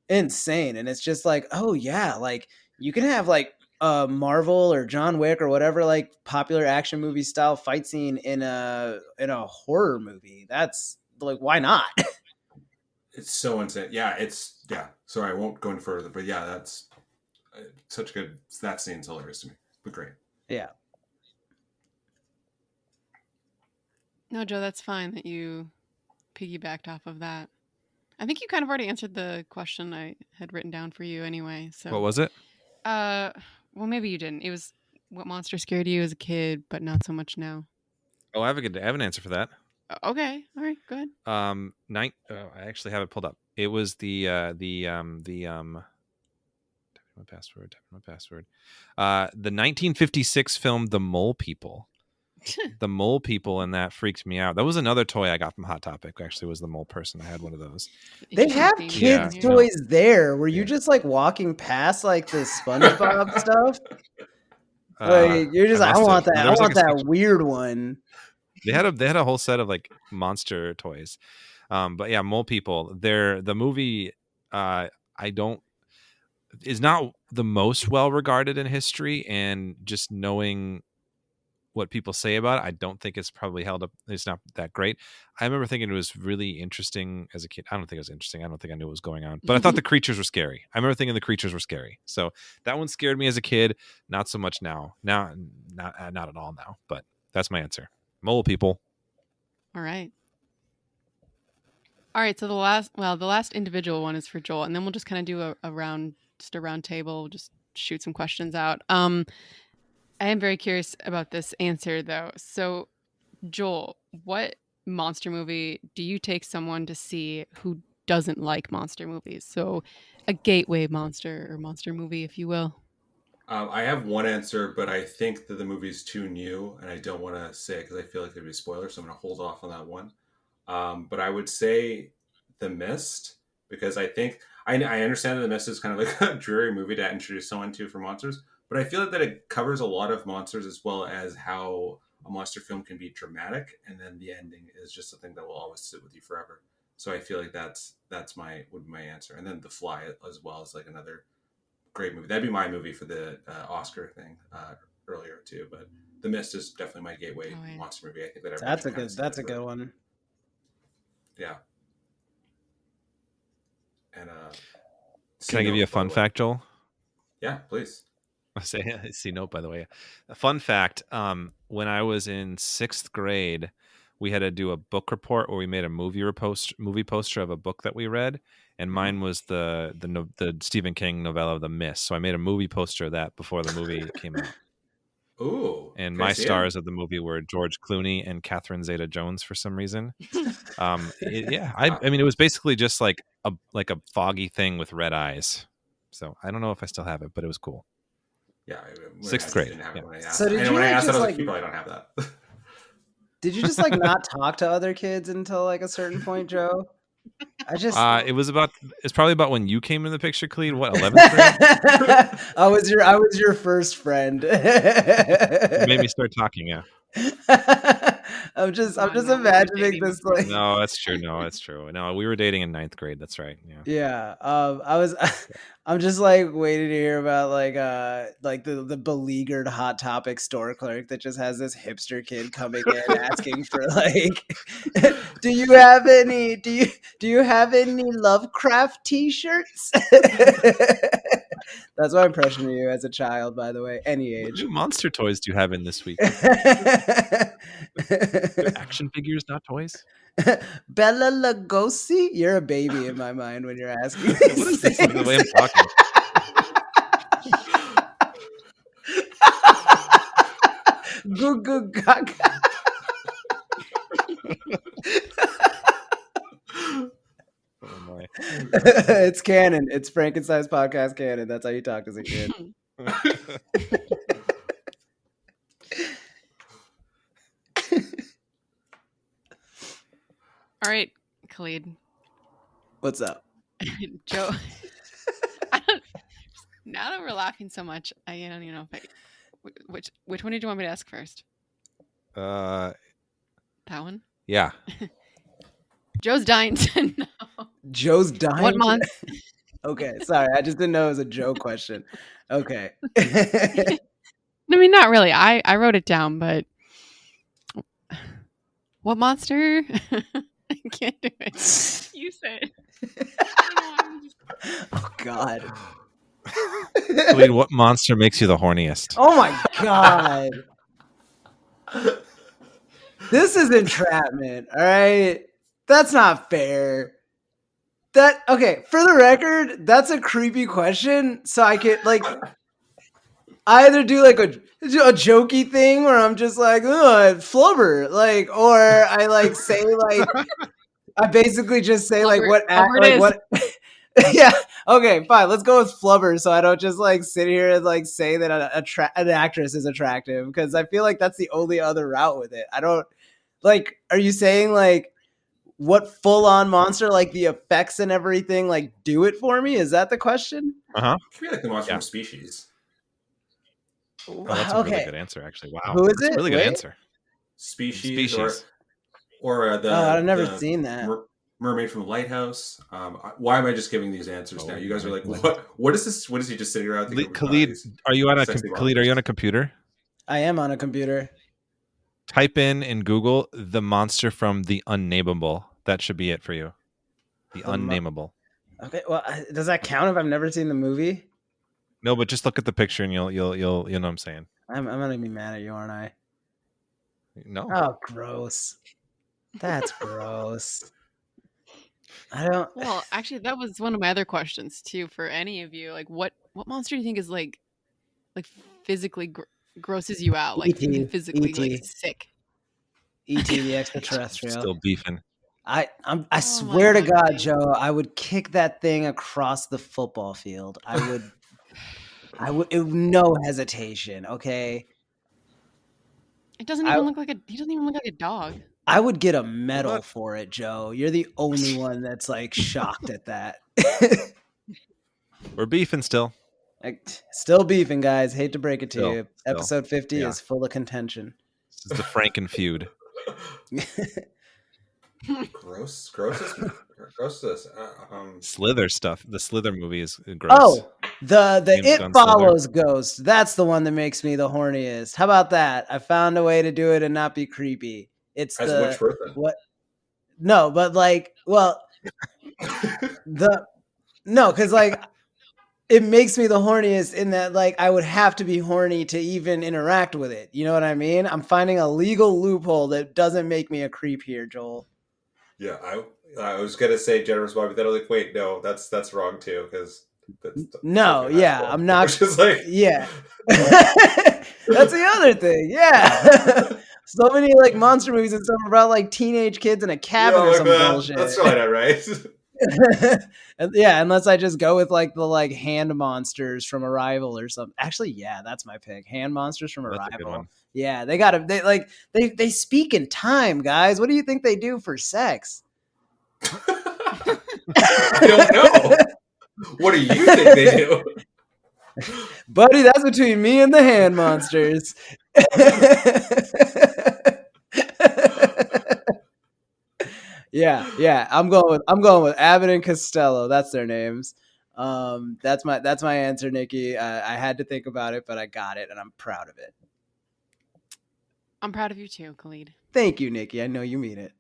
insane, and it's just like, oh yeah, like you can have like Marvel or John Wick or whatever like popular action movie style fight scene in a horror movie. That's like, why not? It's so insane. Sorry, I won't go any further, but yeah, that's such good. That scene's hilarious to me, but great. Yeah. No, Joe, that's fine that you piggybacked off of that. I think you kind of already answered the question I had written down for you anyway. So what was it? Well, maybe you didn't. It was what monster scared you as a kid, but not so much now. Oh, I have an answer for that. Okay, all right, go ahead. I actually have it pulled up. It was the my password. The 1956 film The Mole People. The Mole People, and that freaked me out. That was another toy I got from Hot Topic. Actually, was the Mole Person. I had one of those. They have kids' toys there. Were you just like walking past like the SpongeBob stuff? Like you're just I want that. I want that weird one. They had a whole set of like monster toys. But yeah, Mole People. The movie is not the most well regarded in history, and just knowing what people say about it, I don't think it's probably held up. It's not that great. I remember thinking it was really interesting as a kid. I don't think it was interesting. I don't think I knew what was going on, but I thought the creatures were scary. I remember thinking the creatures were scary. So that one scared me as a kid. Not so much now. Not at all now, but that's my answer. Mole People. All right. So the last individual one is for Joel, and then we'll just kind of do a round table, just shoot some questions out. I am very curious about this answer, though. So, Joel, what monster movie do you take someone to see who doesn't like monster movies? So, a gateway monster or monster movie, if you will. I have one answer, but I think that the movie's too new, and I don't want to say it because I feel like there'd be a spoiler, so I'm going to hold off on that one. But I would say The Mist, because I think I understand that The Mist is kind of like a dreary movie to introduce someone to for monsters, but I feel like that it covers a lot of monsters as well as how a monster film can be dramatic, and then the ending is just something that will always sit with you forever. So I feel like that's would be my answer, and then The Fly as well is like another great movie. That'd be my movie for the Oscar thing earlier too. But The Mist is definitely my gateway monster movie. I think that That's a good one. Yeah. And can I give you a fun fact, Joel? Yeah, please. I say C note, by the way. A fun fact: when I was in 6th grade, we had to do a book report where we made a movie poster of a book that we read, and mine was the Stephen King novella The Mist. So I made a movie poster of that before the movie came out. Ooh! And my stars of the movie were George Clooney and Catherine Zeta-Jones for some reason. I mean, it was basically just like a foggy thing with red eyes. So I don't know if I still have it, but it was cool. Yeah, 6th grade. So did you when I asked just that, like, people, I don't have that. did you just like not talk to other kids until like a certain point, Joe? It's probably about when you came in the picture, Khalid. What, 11th grade? I was your first friend. You made me start talking. Yeah. I'm just imagining this like. No, that's true. No, we were dating in 9th grade. That's right. Yeah. Yeah. I'm just like waiting to hear about like the beleaguered Hot Topic store clerk that just has this hipster kid coming in asking for like, do you have any Lovecraft t-shirts? That's my impression of you as a child, by the way, any age. What new monster toys do you have in this week? Action figures, not toys. Bella Lugosi? You're a baby in my mind when you're asking. What is this? The way I'm talking. Goo goo gaga. Oh my. It's canon. It's Frankenstein's podcast canon. That's how you talk as a kid. All right, Khalid. What's up? Joe. Now that we're laughing so much, I don't even know if which one did you want me to ask first? That one? Yeah. Joe's dying to know. Joe's dying? What month? Okay, sorry. I just didn't know it was a Joe question. Okay. I mean, not really. I wrote it down, but what monster? I can't do it. You say it. Oh, God. Khalid, what monster makes you the horniest? Oh, my God. This is entrapment, all right? That's not fair. Okay, for the record, that's a creepy question. So I could like either do like a jokey thing where I'm just like, oh, flubber, like, or I like say like, I basically just say like what yeah, okay, fine. Let's go with flubber, so I don't just like sit here and like say that an actress is attractive, because I feel like that's the only other route with it. I don't like. Are you saying like what full-on monster, like the effects and everything, like do it for me? Is that the question? Uh-huh. I feel like the monster from Species. Oh, that's a really good answer, actually. Wow. Who is it? Really good answer. Species. Or I've never seen that. Mermaid from the Lighthouse. Why am I just giving these answers now? You guys are like, what is this? What is he just sitting around thinking? Khalid, are you on a computer? I am on a computer. Type in Google the monster from The Unnameable. That should be it for you. The Unnameable. Okay, well, does that count if I've never seen the movie? No, but just look at the picture and you'll know what I'm saying. I'm gonna be mad at you, aren't I? No. Oh, gross. That's gross. I don't. Well, actually, that was one of my other questions too. For any of you, like, what monster do you think is like physically grosses you out, like physically like sick? E.T. the extraterrestrial. Still beefing. I swear to God, Joe, I would kick that thing across the football field. I would. no hesitation. Okay, It doesn't I even look like a. He doesn't even look like a dog. I would get a medal What? for it, Joe. You're the only one that's like shocked at that. We're beefing still. Still beefing, guys. Hate to break it to you. Still. Episode 50 Yeah. is full of contention. This is the Franken feud. Grossest. Slither stuff. The Slither movie is gross. Oh, the James It Gunn Follows Ghost. That's the one that makes me the horniest. How about that? I found a way to do it and not be creepy. It's As the which person? what? No, but like, well, because like it makes me the horniest in that like I would have to be horny to even interact with it. You know what I mean? I'm finding a legal loophole that doesn't make me a creep here, Joel. Yeah, I was gonna say generous Bobby. Then I was like, wait, no, that's wrong too, because No, yeah, I'm not. Just like, yeah, that's the other thing. Yeah, so many like monster movies and stuff about like teenage kids in a cabin or some bullshit. That's probably not right. Yeah, unless I just go with like the like hand monsters from Arrival or something. Actually, yeah, that's my pick. Hand monsters from That's a good Arrival. one. Yeah, they speak in time, guys. What do you think they do for sex? I don't know. What do you think they do? Buddy, that's between me and the hand monsters. Yeah. I'm going with Abbott and Costello. That's their names. That's my answer, Nikki. I had to think about it, but I got it, and I'm proud of it. I'm proud of you too, Khalid. Thank you, Nikki. I know you mean it.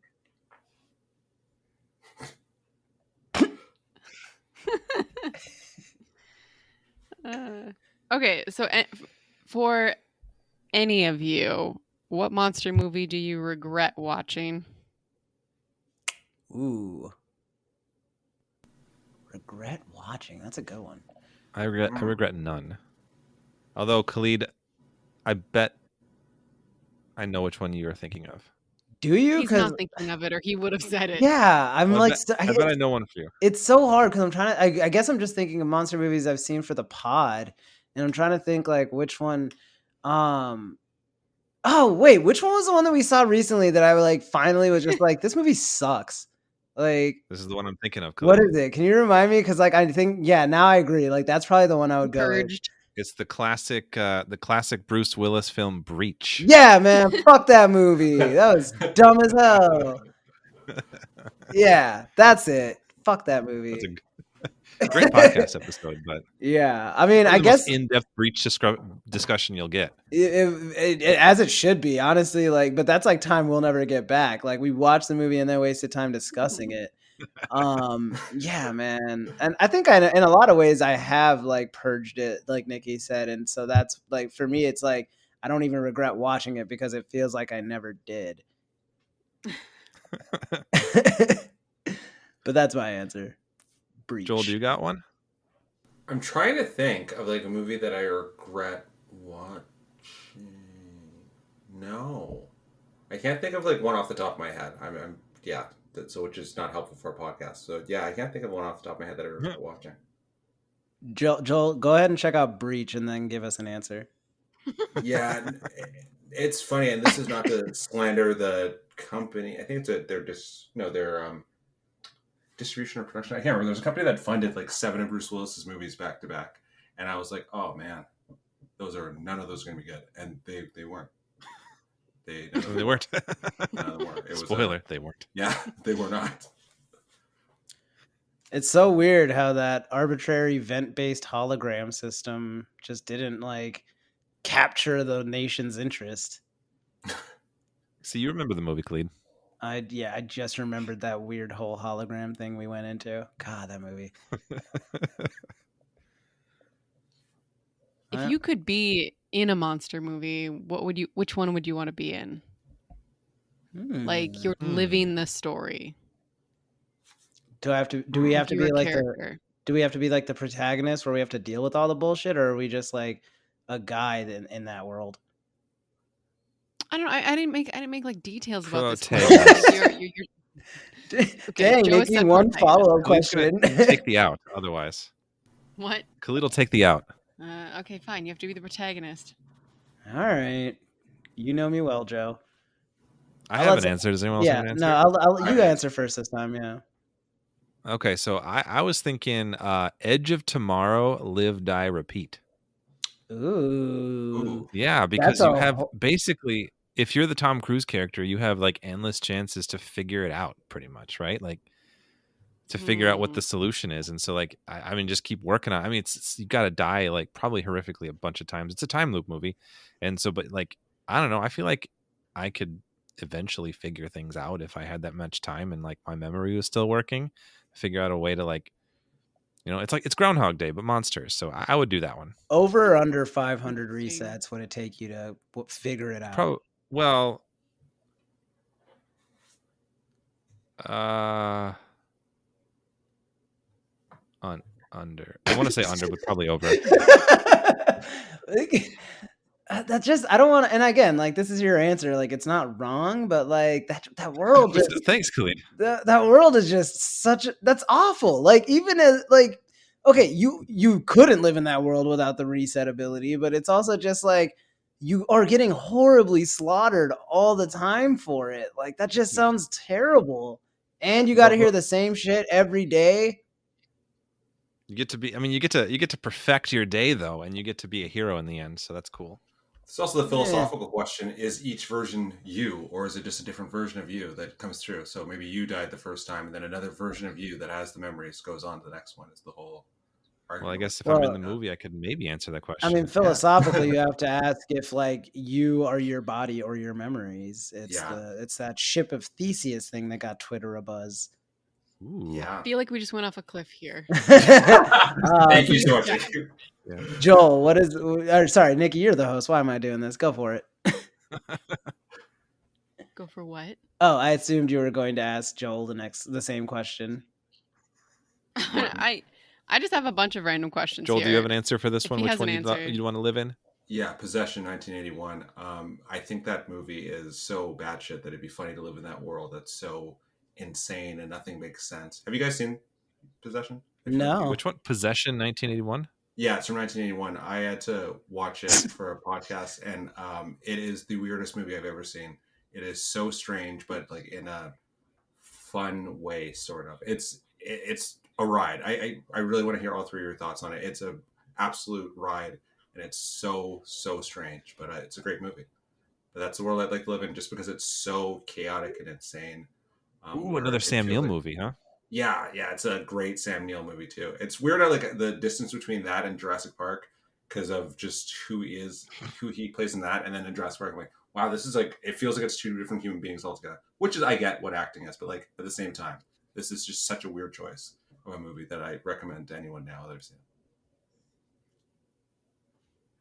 Okay, so for any of you, what monster movie do you regret watching? Ooh. Regret watching. That's a good one. I regret none. Although, Khalid, I bet I know which one you are thinking of. Do you? He's not thinking of it, or he would have said it. Yeah, I'm Well, like... I bet I know one for you. It's so hard because I'm trying to... I guess I'm just thinking of monster movies I've seen for the pod, and I'm trying to think like which one... Oh, wait, which one was the one that we saw recently that I like finally was just like, this movie sucks? Like, this is the one I'm thinking of. Khalid. What is it? Can you remind me? Because like I think, yeah, now I agree. Like that's probably the one I would go with. It's the classic Bruce Willis film Breach. Yeah, man, fuck that movie. That was dumb as hell. Yeah, that's it. Fuck that movie. That's a great podcast episode, but yeah, I mean, I guess in-depth Breach discussion you'll get. As it should be, honestly. Like, but that's like time we'll never get back. Like, we watched the movie and then wasted time discussing it. Yeah, man. And I think in a lot of ways I have like purged it, like Nikki said, and so that's like for me, it's like I don't even regret watching it because it feels like I never did. But that's my answer. Breach. Joel, do you got one? I'm trying to think of like a movie that I regret watching. No, I can't think of like one off the top of my head. I'm yeah. So which is not helpful for a podcast. So yeah, I can't think of one off the top of my head that I regret watching. Joel, go ahead and check out Breach and then give us an answer. Yeah, it's funny, and this is not to slander the company. I think it's their distribution or production. I can't remember. There's a company that funded like 7 of Bruce Willis's movies back to back, and I was like, oh man, none of those are going to be good, and they weren't. They weren't. None of them were. Spoiler, they weren't. Yeah, they were not. It's so weird how that arbitrary event-based hologram system just didn't like capture the nation's interest. See, you remember the movie, Khalid. I just remembered that weird whole hologram thing we went into. God, that movie. If you could be in a monster movie, which one would you want to be in? Like you're living the story. Do we have to be like the protagonist where we have to deal with all the bullshit, or are we just like a guy in that world? I don't know. I didn't make like details about this. Dang, making one follow-up question. Take the out otherwise. What? Khalid will take the out. Okay, fine. You have to be the protagonist. All right. You know me well, Joe. I have an answer. Does anyone else have Yeah, an answer? no, you Okay. answer first this time. Yeah. Okay, so I was thinking Edge of Tomorrow, Live, Die, Repeat. Ooh. Yeah, because That's you a have basically, if you're the Tom Cruise character, you have like endless chances to figure it out, pretty much, right? Like to figure out what the solution is. And so, like, I mean, just keep working on. I mean, it's you got to die like probably horrifically a bunch of times. It's a time loop movie, and so, but like, I don't know. I feel like I could eventually figure things out if I had that much time and like my memory was still working. Figure out a way to like, it's like it's Groundhog Day but monsters. So I would do that one. over or under 500 resets would it take you to figure it out? Probably. Well, under. I want to say under, but probably over. That's just, I don't want to, and again, like, this is your answer, like, it's not wrong, but like that world just, Thanks, Khalid. that world is just that's awful. Like, even as like, okay, you couldn't live in that world without the reset ability, but it's also just like you are getting horribly slaughtered all the time for it. Like, that just sounds terrible. And you got to hear the same shit every day. You get to be, I mean, you get to perfect your day though, and you get to be a hero in the end. So that's cool. It's also the philosophical question: is each version you, or is it just a different version of you that comes through? So maybe you died the first time, and then another version of you that has the memories goes on to the next one. Is the whole argument. Well, I guess if I'm in the movie, I could maybe answer that question. I mean, philosophically, you have to ask if like you are your body or your memories. It's that ship of Theseus thing that got Twitter abuzz. Ooh. Yeah. I feel like we just went off a cliff here. Thank you so much. Yeah. Joel, what is? Or, sorry, Nikki, you're the host. Why am I doing this? Go for it. Go for what? Oh, I assumed you were going to ask Joel the same question. I just have a bunch of random questions. Joel, here. do you have an answer for this if one? Which one you'd want to live in? Yeah, Possession, 1981. I think that movie is so batshit that it'd be funny to live in that world. That's so insane and nothing makes sense. Have you guys seen Possession? No. Which one? Possession, 1981. Yeah, it's from 1981. I had to watch it for a podcast, and it is the weirdest movie I've ever seen. It is so strange, but like in a fun way, sort of. It's a ride. I really want to hear all three of your thoughts on it. It's an absolute ride, and it's so strange, but it's a great movie. But that's the world I'd like to live in, just because it's so chaotic and insane. Ooh, another Sam Neill movie, huh? Yeah, it's a great Sam Neill movie too. It's weird, I like the distance between that and Jurassic Park because of just who he plays in that, and then in Jurassic Park, I'm like, wow, this is like, it feels like it's two different human beings altogether. Which is, I get what acting is, but like at the same time, this is just such a weird choice of a movie that I recommend to anyone now that I've seen.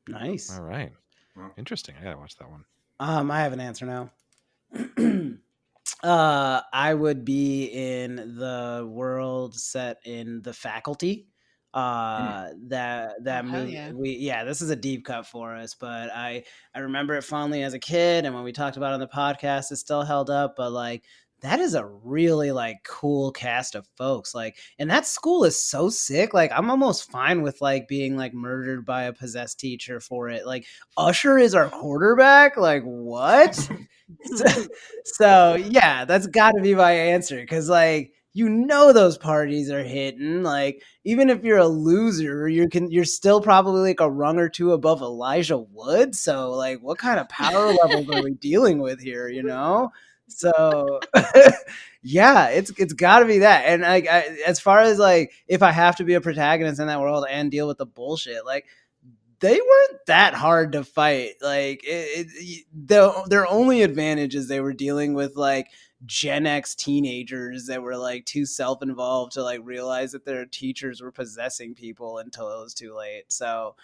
Nice. All right. Well, interesting. I gotta watch that one. I have an answer now. I would be in the world set in The Faculty. That movie. Yeah. This is a deep cut for us, but I remember it fondly as a kid, and when we talked about it on the podcast, it still held up. But like, that is a really like cool cast of folks. Like, and that school is so sick. Like, I'm almost fine with like being like murdered by a possessed teacher for it. Like, Usher is our quarterback. Like, what? So yeah, that's got to be my answer, because like, those parties are hitting. Like, even if you're a loser, you're still probably like a rung or two above Elijah Wood. So like, what kind of power levels are we dealing with here? So yeah, it's got to be that. And like, as far as like, if I have to be a protagonist in that world and deal with the bullshit, like, they weren't that hard to fight. Like, their only advantage is they were dealing with like Gen X teenagers that were like too self-involved to like realize that their teachers were possessing people until it was too late. So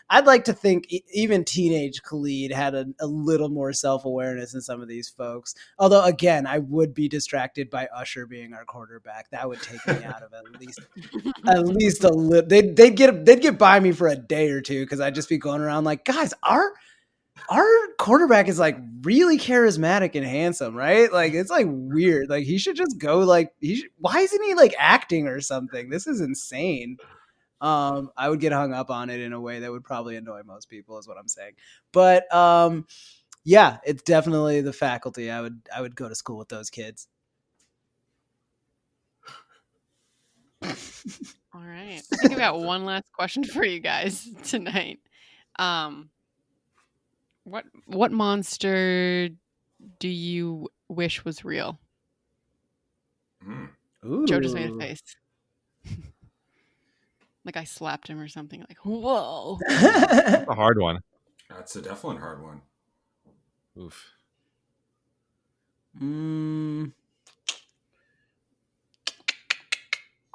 I'd like to think even teenage Khalid had a little more self-awareness than some of these folks. Although again, I would be distracted by Usher being our quarterback. That would take me out of at least a little. They'd get by me for a day or two, because I'd just be going around like, guys, our quarterback is like really charismatic and handsome, right? Like, it's like weird. Like, he should just go like, why isn't he like acting or something? This is insane. I would get hung up on it in a way that would probably annoy most people, is what I'm saying. But yeah, it's definitely the faculty. I would go to school with those kids. All right. I think I've got one last question for you guys tonight. What monster do you wish was real? Joe just made a face. Like I slapped him or something. Like, whoa. That's a hard one. That's a definitely hard one. Oof.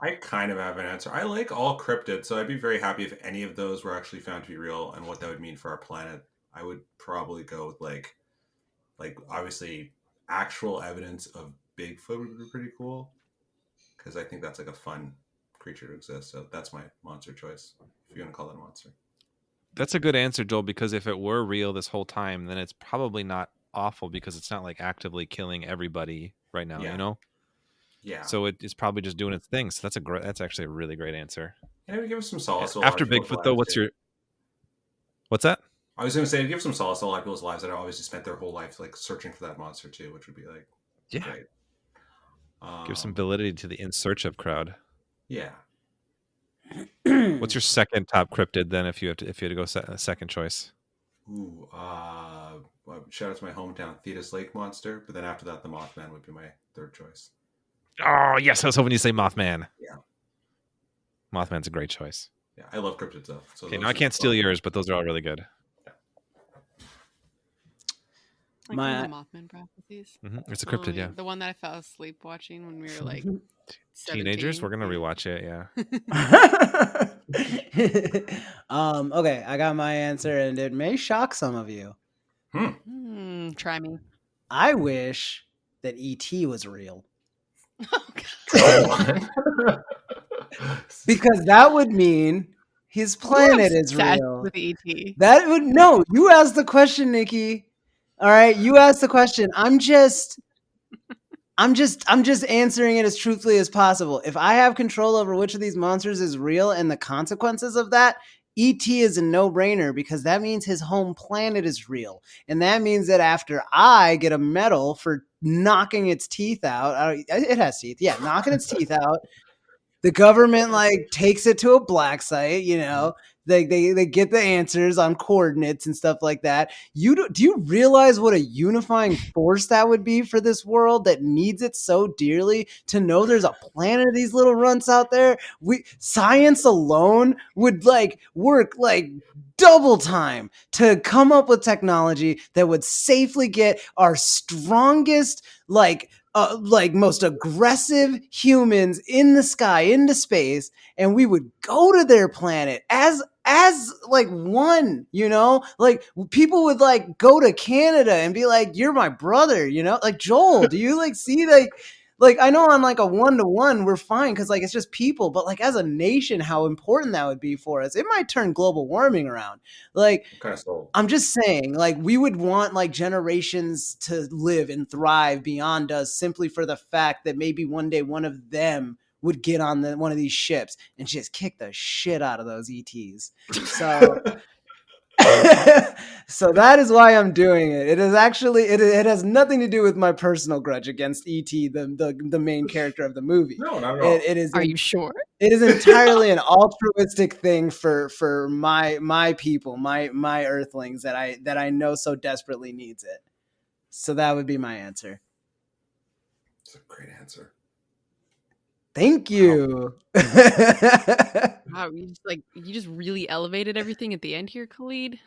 I kind of have an answer. I like all cryptids, so I'd be very happy if any of those were actually found to be real and what that would mean for our planet. I would probably go with like obviously actual evidence of Bigfoot would be pretty cool, because I think that's like a fun creature to exist. So that's my monster choice, if you want to call it a monster. That's a good answer, Joel, because if it were real this whole time, then it's probably not awful, because it's not like actively killing everybody right now, you know? Yeah. So it's probably just doing its thing. So that's actually a really great answer. And it would give us some solace. After Bigfoot, though, what's that? I was going to say, it'd give some solace to a lot of people's lives that have always just spent their whole life like searching for that monster too, which would be like, great. Give some validity to the in search of crowd. Yeah. What's your second top cryptid then, if you had to go second choice? Ooh, well, shout out to my hometown Thetis Lake monster, but then after that, the Mothman would be my third choice. Oh yes, I was hoping you'd say Mothman. Yeah, Mothman's a great choice. Yeah, I love cryptids though. So okay, now I can't steal yours, but those are all really good. Like my Mothman prophecies. Mm-hmm. It's a cryptid, yeah. The one that I fell asleep watching when we were like teenagers. We're gonna rewatch it, yeah. Okay, I got my answer, and it may shock some of you. Try me. I wish that E.T. was real. Oh, because that would mean his planet is real. With E.T. That would no. You asked the question, Nikki. All right, you asked the question. I'm just answering it as truthfully as possible. If I have control over which of these monsters is real and the consequences of that, E.T. is a no-brainer, because that means his home planet is real. And that means that after I get a medal for knocking its teeth out, it has teeth, yeah, knocking its teeth out, the government like takes it to a black site, you know, they get the answers on coordinates and stuff like that. Do you realize what a unifying force that would be for this world that needs it so dearly, to know there's a planet of these little runts out there? Science alone would like work like double time to come up with technology that would safely get our strongest like most aggressive humans in the sky into space, and we would go to their planet as like one, you know, like people would like go to Canada and be like, you're my brother, you know, like Joel, do you like see like I know on like a 1-to-1 we're fine because like it's just people, but like as a nation, how important that would be for us. It might turn global warming around. Like I'm just saying, like we would want like generations to live and thrive beyond us, simply for the fact that maybe one day one of them would get on one of these ships and just kick the shit out of those ETs. So so that is why I'm doing it. It is actually it has nothing to do with my personal grudge against E.T., the main character of the movie. No, not at all. It is. Are you sure? It is entirely an altruistic thing for my people, my Earthlings that I know so desperately needs it. So that would be my answer. It's a great answer. Thank you. Wow, you just really elevated everything at the end here, Khalid.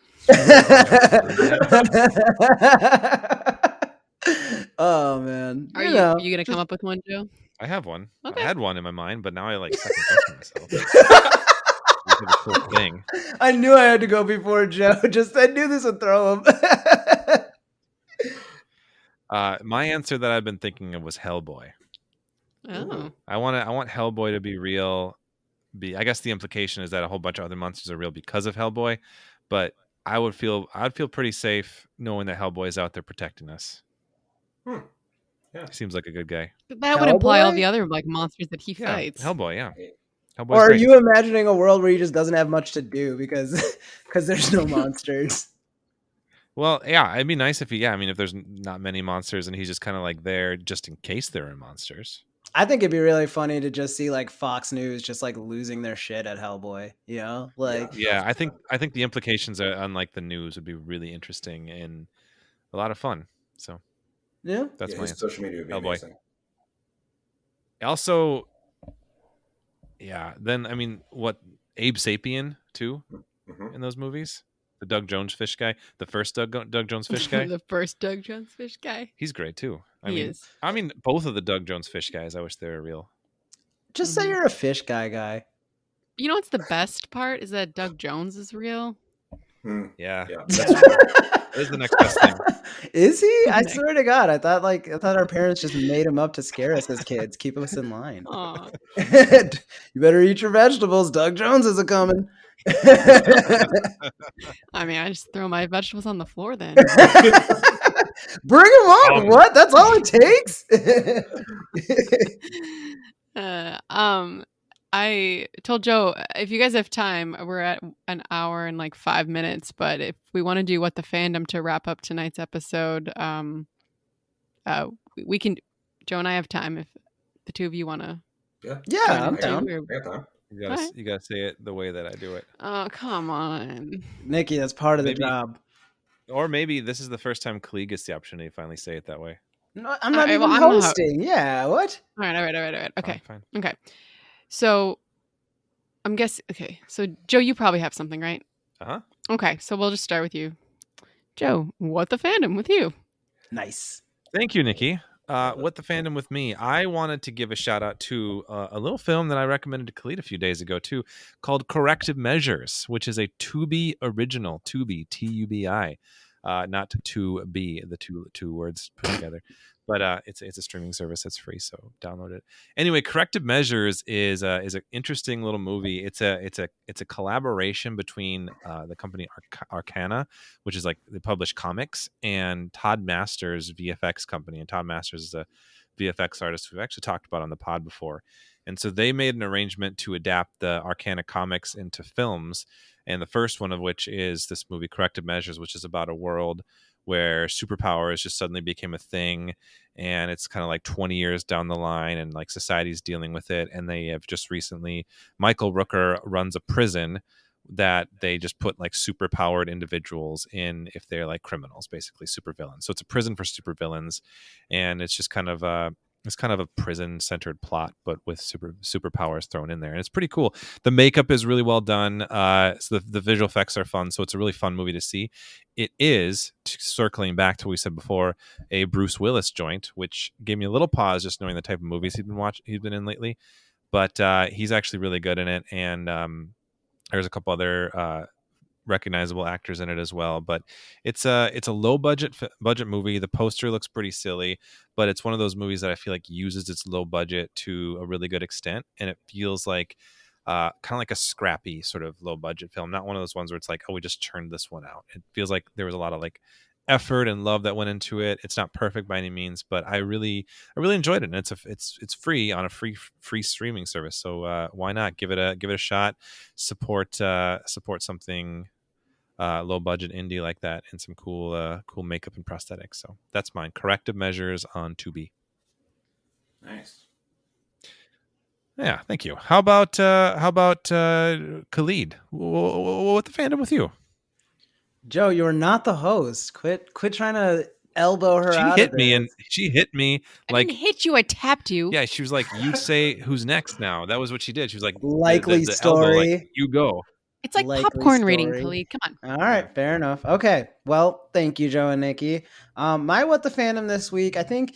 Oh man. Are you gonna come up with one, Joe? I have one. Okay. I had one in my mind, but now I like second guessing myself. Cool thing. I knew I had to go before Joe. I knew this would throw him. My answer that I've been thinking of was Hellboy. Oh. I want Hellboy to be real. I guess the implication is that a whole bunch of other monsters are real because of Hellboy, but I'd feel pretty safe knowing that Hellboy is out there protecting us. Yeah, he seems like a good guy. But that would imply all the other like monsters that he fights. Hellboy, yeah. Hellboy's Or are great. you imagining a world where he just doesn't have much to do because there's no monsters? Well, yeah, it'd be nice if if there's not many monsters and he's just kind of like there just in case there are monsters. I think it'd be really funny to just see like Fox News just like losing their shit at Hellboy, you know? Like Yeah, I think the implications on like the news would be really interesting and a lot of fun. So yeah. that's my his answer. social media would be Hellboy. amazing. Also, then what Abe Sapien too Mm-hmm. in those movies? The Doug Jones fish guy, the first Doug Jones fish guy. The first Doug Jones fish guy. He's great too. He is. Both of the Doug Jones fish guys. I wish they were real. Just say you're a fish guy. You know what's the best part is that Doug Jones is real. Yeah, Yeah. that's true. That is the next best thing. Is he? I swear to God, I thought our parents just made him up to scare us as kids, keep us in line. Aw. You better eat your vegetables. Doug Jones is a coming. I mean, I just throw my vegetables on the floor then. Bring him on. What? That's all it takes. I told Joe, if you guys have time, we're at an hour and like 5 minutes, but if we want to do What the Fandom to wrap up tonight's episode, we can. Joe and I have time if the two of you want to. Yeah, I'm down. You gotta say it the way that I do it. Oh, come on, Nikki, that's part of the job. Or maybe this is the first time Klee gets the opportunity to finally say it that way. No, I'm not even hosting. Yeah, what? All right. Okay, fine. Okay. So, I'm guessing. Okay, so Joe, you probably have something, right? Okay, so we'll just start with you, Joe. What the Fandom with you? Nice. Thank you, Nikki. What the Fandom with me? I wanted to give a shout out to a little film that I recommended to Khalid a few days ago too, called Corrective Measures, which is a Tubi original. Tubi, Tubi, not to be the two words put together, but it's a streaming service that's free, so download it. Anyway, Corrective Measures is an interesting little movie. It's a collaboration between the company Arcana, which is like they publish comics, and Todd Masters VFX company. And Todd Masters is a VFX artist we've actually talked about on the pod before. And so they made an arrangement to adapt the Arcana comics into films. And the first one of which is this movie, Corrective Measures, which is about a world where superpowers just suddenly became a thing. And it's kind of like 20 years down the line and like society's dealing with it. And they have just recently, Michael Rooker runs a prison that they just put like super powered individuals in if they're like criminals, basically supervillains. So it's a prison for supervillains. And it's just kind of a prison centered plot, but with superpowers thrown in there. And it's pretty cool. The makeup is really well done. So the visual effects are fun. So it's a really fun movie to see. It is, circling back to what we said before, a Bruce Willis joint, which gave me a little pause just knowing the type of movies he's been in lately. But he's actually really good in it. And there's a couple other recognizable actors in it as well, but it's a low budget movie. The poster looks pretty silly, but it's one of those movies that I feel like uses its low budget to a really good extent, and it feels like kind of like a scrappy sort of low budget film, not one of those ones where it's like, oh, we just churned this one out. It feels like there was a lot of like effort and love that went into it. It's not perfect by any means, but I really enjoyed it, and it's free on a free streaming service, so why not give it a shot, support something low budget indie like that, and some cool makeup and prosthetics. So that's mine. Corrective Measures on Tubi. Nice. Yeah, thank you. How about Khalid? What the Fandom with you? Joe, you're not the host. Quit trying to elbow her out. She hit me like I didn't hit you. I tapped you. Yeah, she was like, "You say who's next now." That was what she did. She was like, likely the story. Elbow, like, you go. It's like popcorn reading, Khalid. Come on. All right, fair enough. Okay, well, thank you, Joe and Nikki. My What the Fandom this week, I think,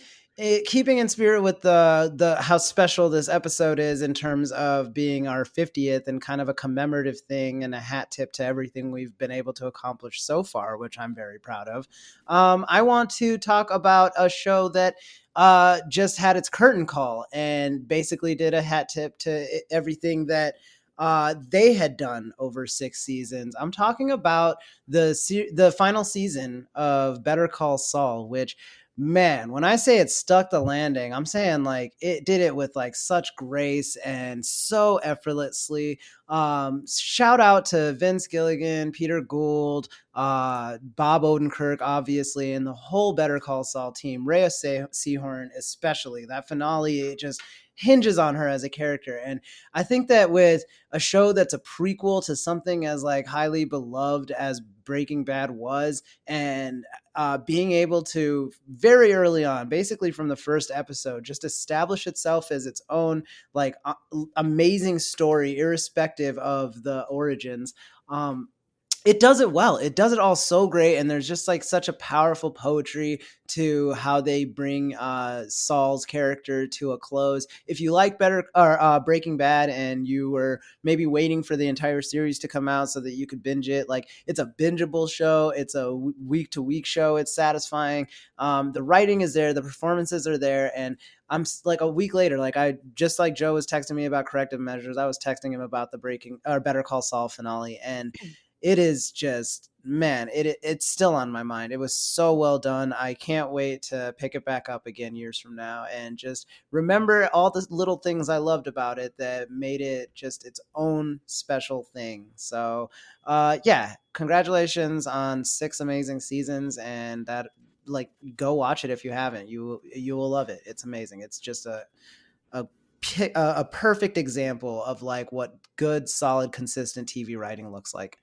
keeping in spirit with the how special this episode is in terms of being our 50th and kind of a commemorative thing and a hat tip to everything we've been able to accomplish so far, which I'm very proud of. I want to talk about a show that just had its curtain call and basically did a hat tip to everything that they had done over 6 seasons. I'm talking about the final season of Better Call Saul, which man, when I say it stuck the landing, I'm saying like it did it with like such grace and so effortlessly. Shout out to Vince Gilligan, Peter Gould, Bob Odenkirk, obviously, and the whole Better Call Saul team. Rhea Seehorn, especially. That finale, it just hinges on her as a character. And I think that with a show that's a prequel to something as like highly beloved as Breaking Bad was, and being able to very early on, basically from the first episode, just establish itself as its own like amazing story, irrespective of the origins. It does it well. It does it all so great, and there's just like such a powerful poetry to how they bring Saul's character to a close. If you like Better or Breaking Bad, and you were maybe waiting for the entire series to come out so that you could binge it, like it's a bingeable show. It's a week to week show. It's satisfying. The writing is there, the performances are there, and I'm like a week later, like I just like Joe was texting me about corrective measures. I was texting him about the Better Call Saul finale, and it is just, man, it's still on my mind. It was so well done. I can't wait to pick it back up again years from now and just remember all the little things I loved about it that made it just its own special thing. So yeah, congratulations on 6 amazing seasons, and that, like, go watch it if you haven't. You will love it. It's amazing. It's just a perfect example of like what good, solid, consistent TV writing looks like.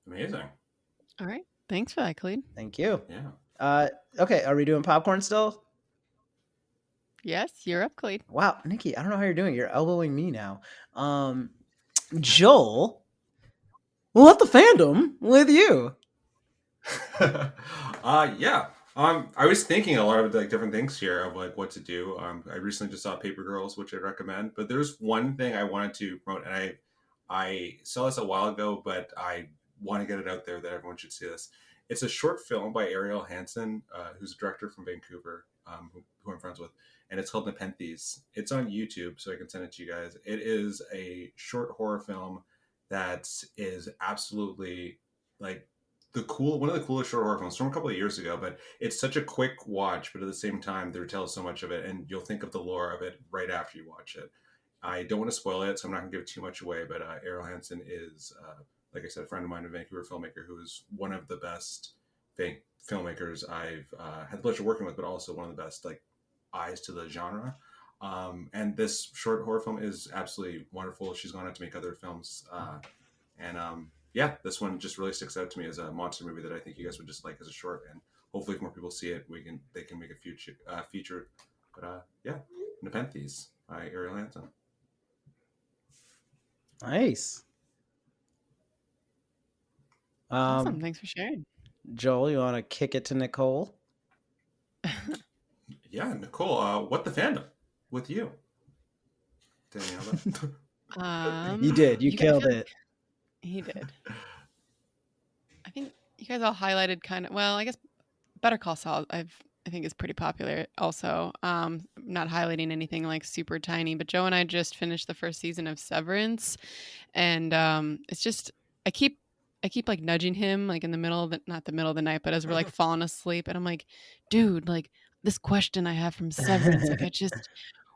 Amazing. All right. Thanks for that, Khalid. Thank you. Yeah. Okay, are we doing popcorn still? Yes, you're up, Khalid. Wow, Nikki, I don't know how you're doing. You're elbowing me now. Joel, what the fandom with you? Yeah. I was thinking a lot of like different things here of like what to do. I recently just saw Paper Girls, which I recommend. But there's one thing I wanted to promote, and I saw this a while ago, but I want to get it out there that everyone should see this. It's a short film by Ariel Hansen, who's a director from Vancouver, who I'm friends with, and it's called Nepenthes. It's on YouTube, so I can send it to you guys. It is a short horror film that is absolutely like one of the coolest short horror films from a couple of years ago. But it's such a quick watch, but at the same time, they tell so much of it, and you'll think of the lore of it right after you watch it. I don't want to spoil it, so I'm not going to give too much away, but Ariel Hansen is, like I said, a friend of mine, a Vancouver filmmaker who is one of the best filmmakers I've had the pleasure of working with, but also one of the best like eyes to the genre. And this short horror film is absolutely wonderful. She's gone on to make other films. Yeah, this one just really sticks out to me as a monster movie that I think you guys would just like as a short. And hopefully if more people see it, they can make a feature. But yeah, Nepenthes by Ariel Hansen. Nice. Awesome. Thanks for sharing. Joel, you want to kick it to Nicole? Yeah, Nicole, what the fandom with you? Daniela? You did. You killed it. He did. I think you guys all highlighted I guess Better Call Saul I think is pretty popular also. Not highlighting anything like super tiny, but Joe and I just finished the first season of Severance, and it's just I keep like nudging him like in the middle of not the middle of the night, but as we're like falling asleep, and I'm like, dude, like this question I have from Severance, like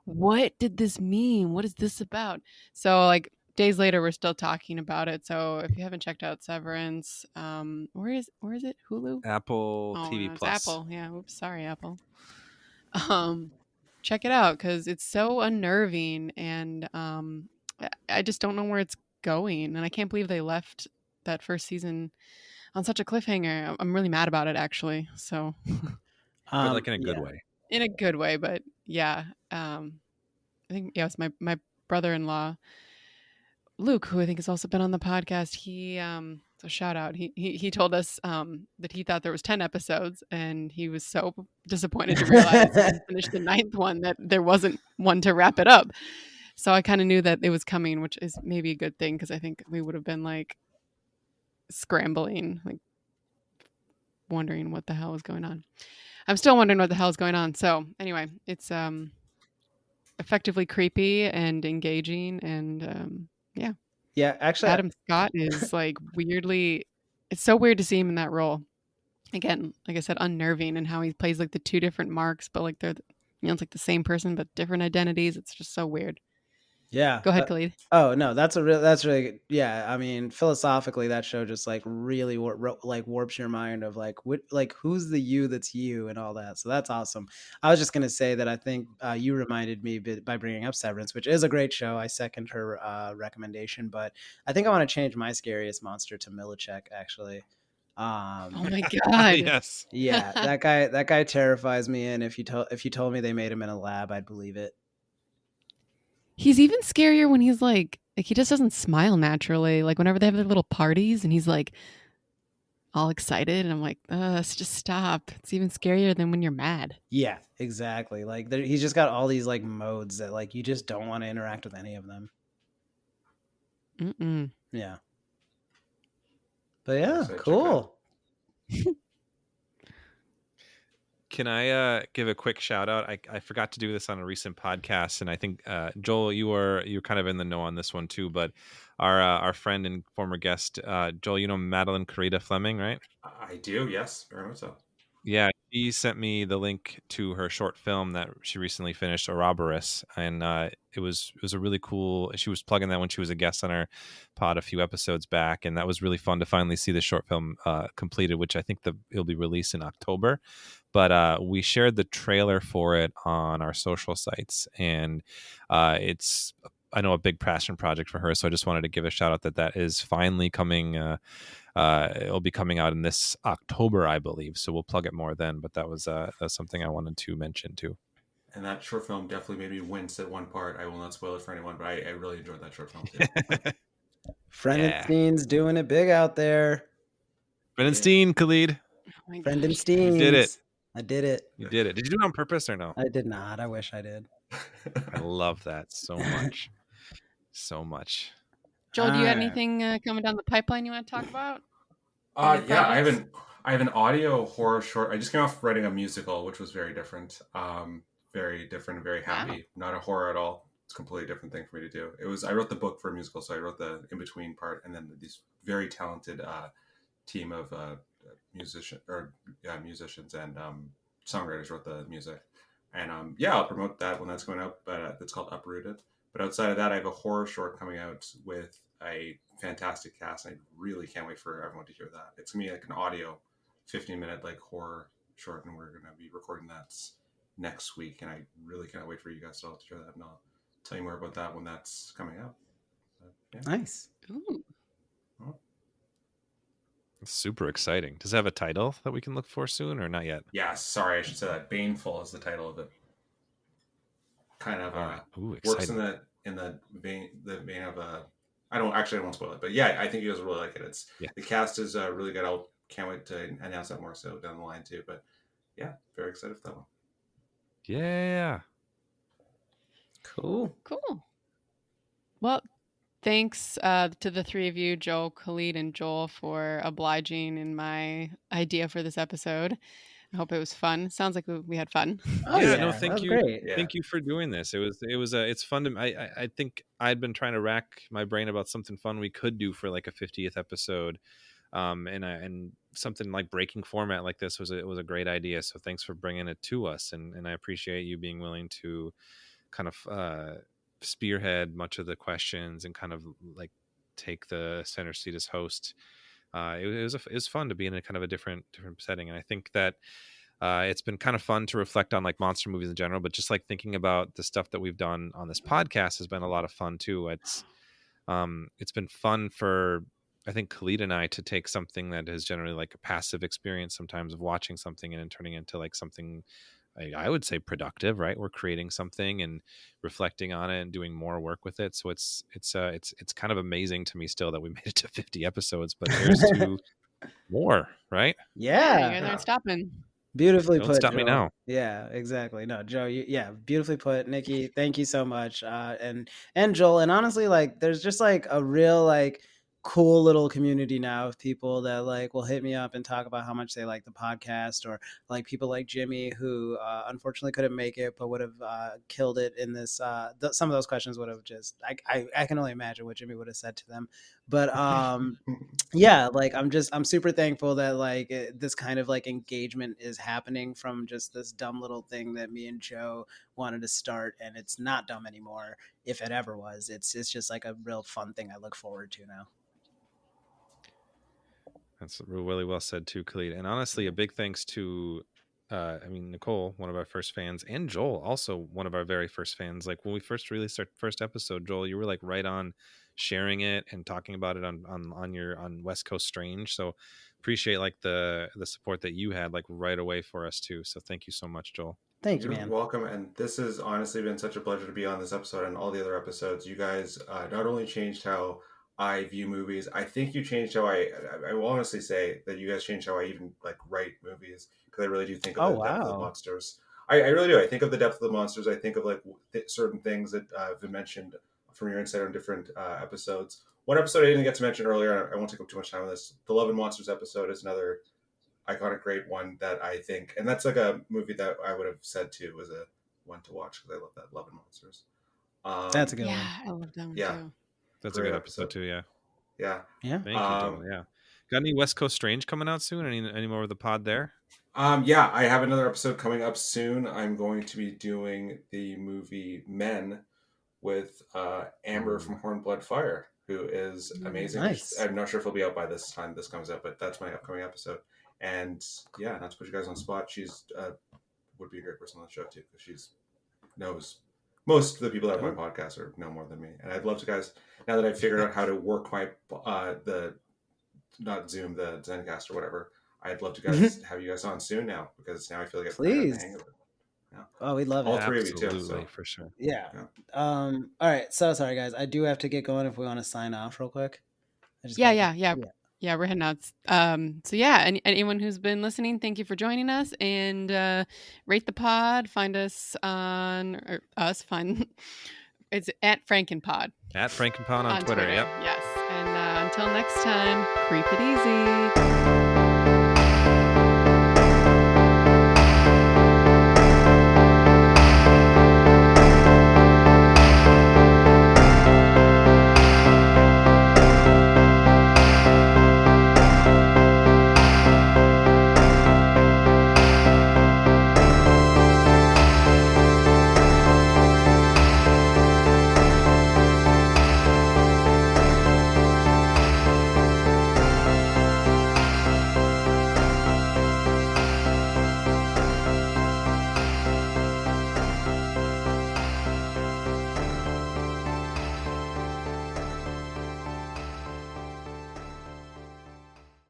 what did this mean? What is this about? So like days later, we're still talking about it. So if you haven't checked out Severance, where is it? Hulu? Apple TV It's Plus. Apple. Yeah. Oops. Sorry, Apple. Check it out because it's so unnerving, and I just don't know where it's going, and I can't believe they left that first season on such a cliffhanger. I'm really mad about it, actually. So, but like in a good way. In a good way, but yeah. I think it was my brother-in-law, Luke, who I think has also been on the podcast. He so shout out. He told us that he thought there was 10 episodes, and he was so disappointed to realize when he finished the 9th one that there wasn't one to wrap it up. So I kind of knew that it was coming, which is maybe a good thing because I think we would have been like scrambling, like wondering what the hell was going on. I'm still wondering what the hell is going on. So anyway, it's effectively creepy and engaging, and yeah, actually, Adam Scott is like weirdly, it's so weird to see him in that role. again, like I said, unnerving, and how he plays like the two different marks, but like they're, it's like the same person but different identities. It's just so weird. Yeah. Go ahead, Khalid. Oh no, that's really good. Yeah. I mean, philosophically, that show just like really warps your mind of like who's the you that's you and all that. So that's awesome. I was just gonna say that I think you reminded me by bringing up Severance, which is a great show. I second her recommendation, but I think I want to change my scariest monster to Milicek actually. Oh my god. Yes. Yeah, that guy terrifies me, and if you told me they made him in a lab, I'd believe it. He's even scarier when he's like he just doesn't smile naturally. Like whenever they have their little parties and he's like all excited, and I'm like, just stop. It's even scarier than when you're mad. Yeah, exactly. Like he's just got all these like modes that like you just don't want to interact with any of them. Yeah. But yeah, cool. Can I give a quick shout out? I forgot to do this on a recent podcast, and I think Joel, you're kind of in the know on this one too. But our friend and former guest Joel, you know Madeline Carita Fleming, right? I do, yes, very much so. Yeah, she sent me the link to her short film that she recently finished, Ouroboros, and it was a really cool. She was plugging that when she was a guest on our pod a few episodes back, and that was really fun to finally see the short film completed, which I think it'll be released in October. But we shared the trailer for it on our social sites, and it's, I know, a big passion project for her. So I just wanted to give a shout out that is finally coming. It'll be coming out in this October, I believe. So we'll plug it more then. But that was something I wanted to mention too. And that short film definitely made me wince at one part. I will not spoil it for anyone, but I really enjoyed that short film too. Frankenstein's doing it big out there. Frankenstein, Khalid. Oh Frankenstein. You did it. I did it. You did it. Did you do it on purpose or no? I did not. I wish I did. I love that so much. So much. Joel, do you have anything coming down the pipeline you want to talk about? Yeah, I have an audio horror short. I just came off writing a musical, which was very different. Very different and very happy. Wow. Not a horror at all. It's a completely different thing for me to do. I wrote the book for a musical, so I wrote the in-between part, and then these very talented team of musicians and songwriters wrote the music. And I'll promote that when that's going out, but it's called Uprooted. But outside of that, I have a horror short coming out with a fantastic cast, and I really can't wait for everyone to hear that. It's gonna be like an audio 15-minute like horror short, and we're gonna be recording that next week, and I really can't wait for you guys to all to hear that, and I'll tell you more about that when that's coming out. Nice. Ooh. Super exciting. Does it have a title that we can look for soon or not yet? Yeah, sorry, I should say that. Baneful is the title of it. Kind of works in the vein of I won't spoil it, but yeah, I think you guys will really like it. The cast is really good. Can't wait to announce that more so down the line too. But yeah, very excited for that one. Yeah. Cool. Well, thanks to the three of you, Joe, Khalid, and Joel, for obliging in my idea for this episode. I hope it was fun. Sounds like we had fun. No, thank you. Great. Thank you for doing this. It's fun to. I think I'd been trying to rack my brain about something fun we could do for like a 50th episode, and something like breaking format like this was a great idea. So thanks for bringing it to us, and I appreciate you being willing to kind of spearhead much of the questions and kind of like take the center seat as host. It was fun to be in a kind of a different setting, and I think that it's been kind of fun to reflect on like monster movies in general, but just like thinking about the stuff that we've done on this podcast has been a lot of fun too. It's been fun for, I think, Khalid and I to take something that is generally like a passive experience sometimes of watching something and then turning into like something I would say productive, right? We're creating something and reflecting on it and doing more work with it. So it's kind of amazing to me still that we made it to 50 episodes, but here's to more, right? Yeah. You guys aren't stopping. Beautifully Don't put. stop Joe. me now. Yeah, exactly. No, Joe, beautifully put. Nikki, thank you so much. And Joel, and honestly, like there's just like a real like cool little community now of people that like will hit me up and talk about how much they like the podcast, or like people like Jimmy who unfortunately couldn't make it but would have killed it in this. Some of those questions would have just I can only imagine what Jimmy would have said to them, but yeah, like I'm super thankful that like this kind of like engagement is happening from just this dumb little thing that me and Joe wanted to start, and it's not dumb anymore. If it ever was, it's just like a real fun thing I look forward to now. That's really well said too, Khalid. And honestly, a big thanks to, Nicole, one of our first fans, and Joel, also one of our very first fans. Like when we first released our first episode, Joel, you were like right on sharing it and talking about it on West Coast Strange. So appreciate like the support that you had like right away for us too. So thank you so much, Joel. Thank you, You're man. welcome. And this has honestly been such a pleasure to be on this episode and all the other episodes. You guys not only changed how I view movies, I think you changed how I will honestly say that you guys changed how I even like write movies, because I really do think of the depth of the monsters. I really do. I think of the depth of the monsters. I think of like certain things that have been mentioned from your insight on different episodes. One episode I didn't get to mention earlier, I won't take up too much time on this. The Love and Monsters episode is another iconic, great one that I think, and that's like a movie that I would have said too was a one to watch, because I love that Love and Monsters. That's a good one. Yeah, I love that one too. That's a good episode too. Yeah. Yeah. Thank you, Joel. Yeah. Got any West Coast Strange coming out soon? Any more of the pod there? Yeah, I have another episode coming up soon. I'm going to be doing the movie Men with Amber from Horn Blood Fire, who is amazing. Nice. I'm not sure if it'll be out by this time this comes out, but that's my upcoming episode. And yeah, not to put you guys on the spot, she's would be a great person on the show too, because she's knows most of the people that are my podcast or know more than me. And I'd love to, guys, now that I've figured out how to work my not Zoom, the Zencast or whatever, I'd love to guys have you guys on soon now, because now I feel like I got the hang of it. Yeah. Oh, we'd love all it. three Absolutely, of you too. So. For sure. Yeah. All right. So sorry, guys. I do have to get going if we want to sign off real quick. Yeah, we're heading out. So yeah, anyone who's been listening, thank you for joining us, and rate the pod. Find us it's at Frankenpod. At Frankenpod on Twitter. Yep. Yes. And until next time, creep it easy.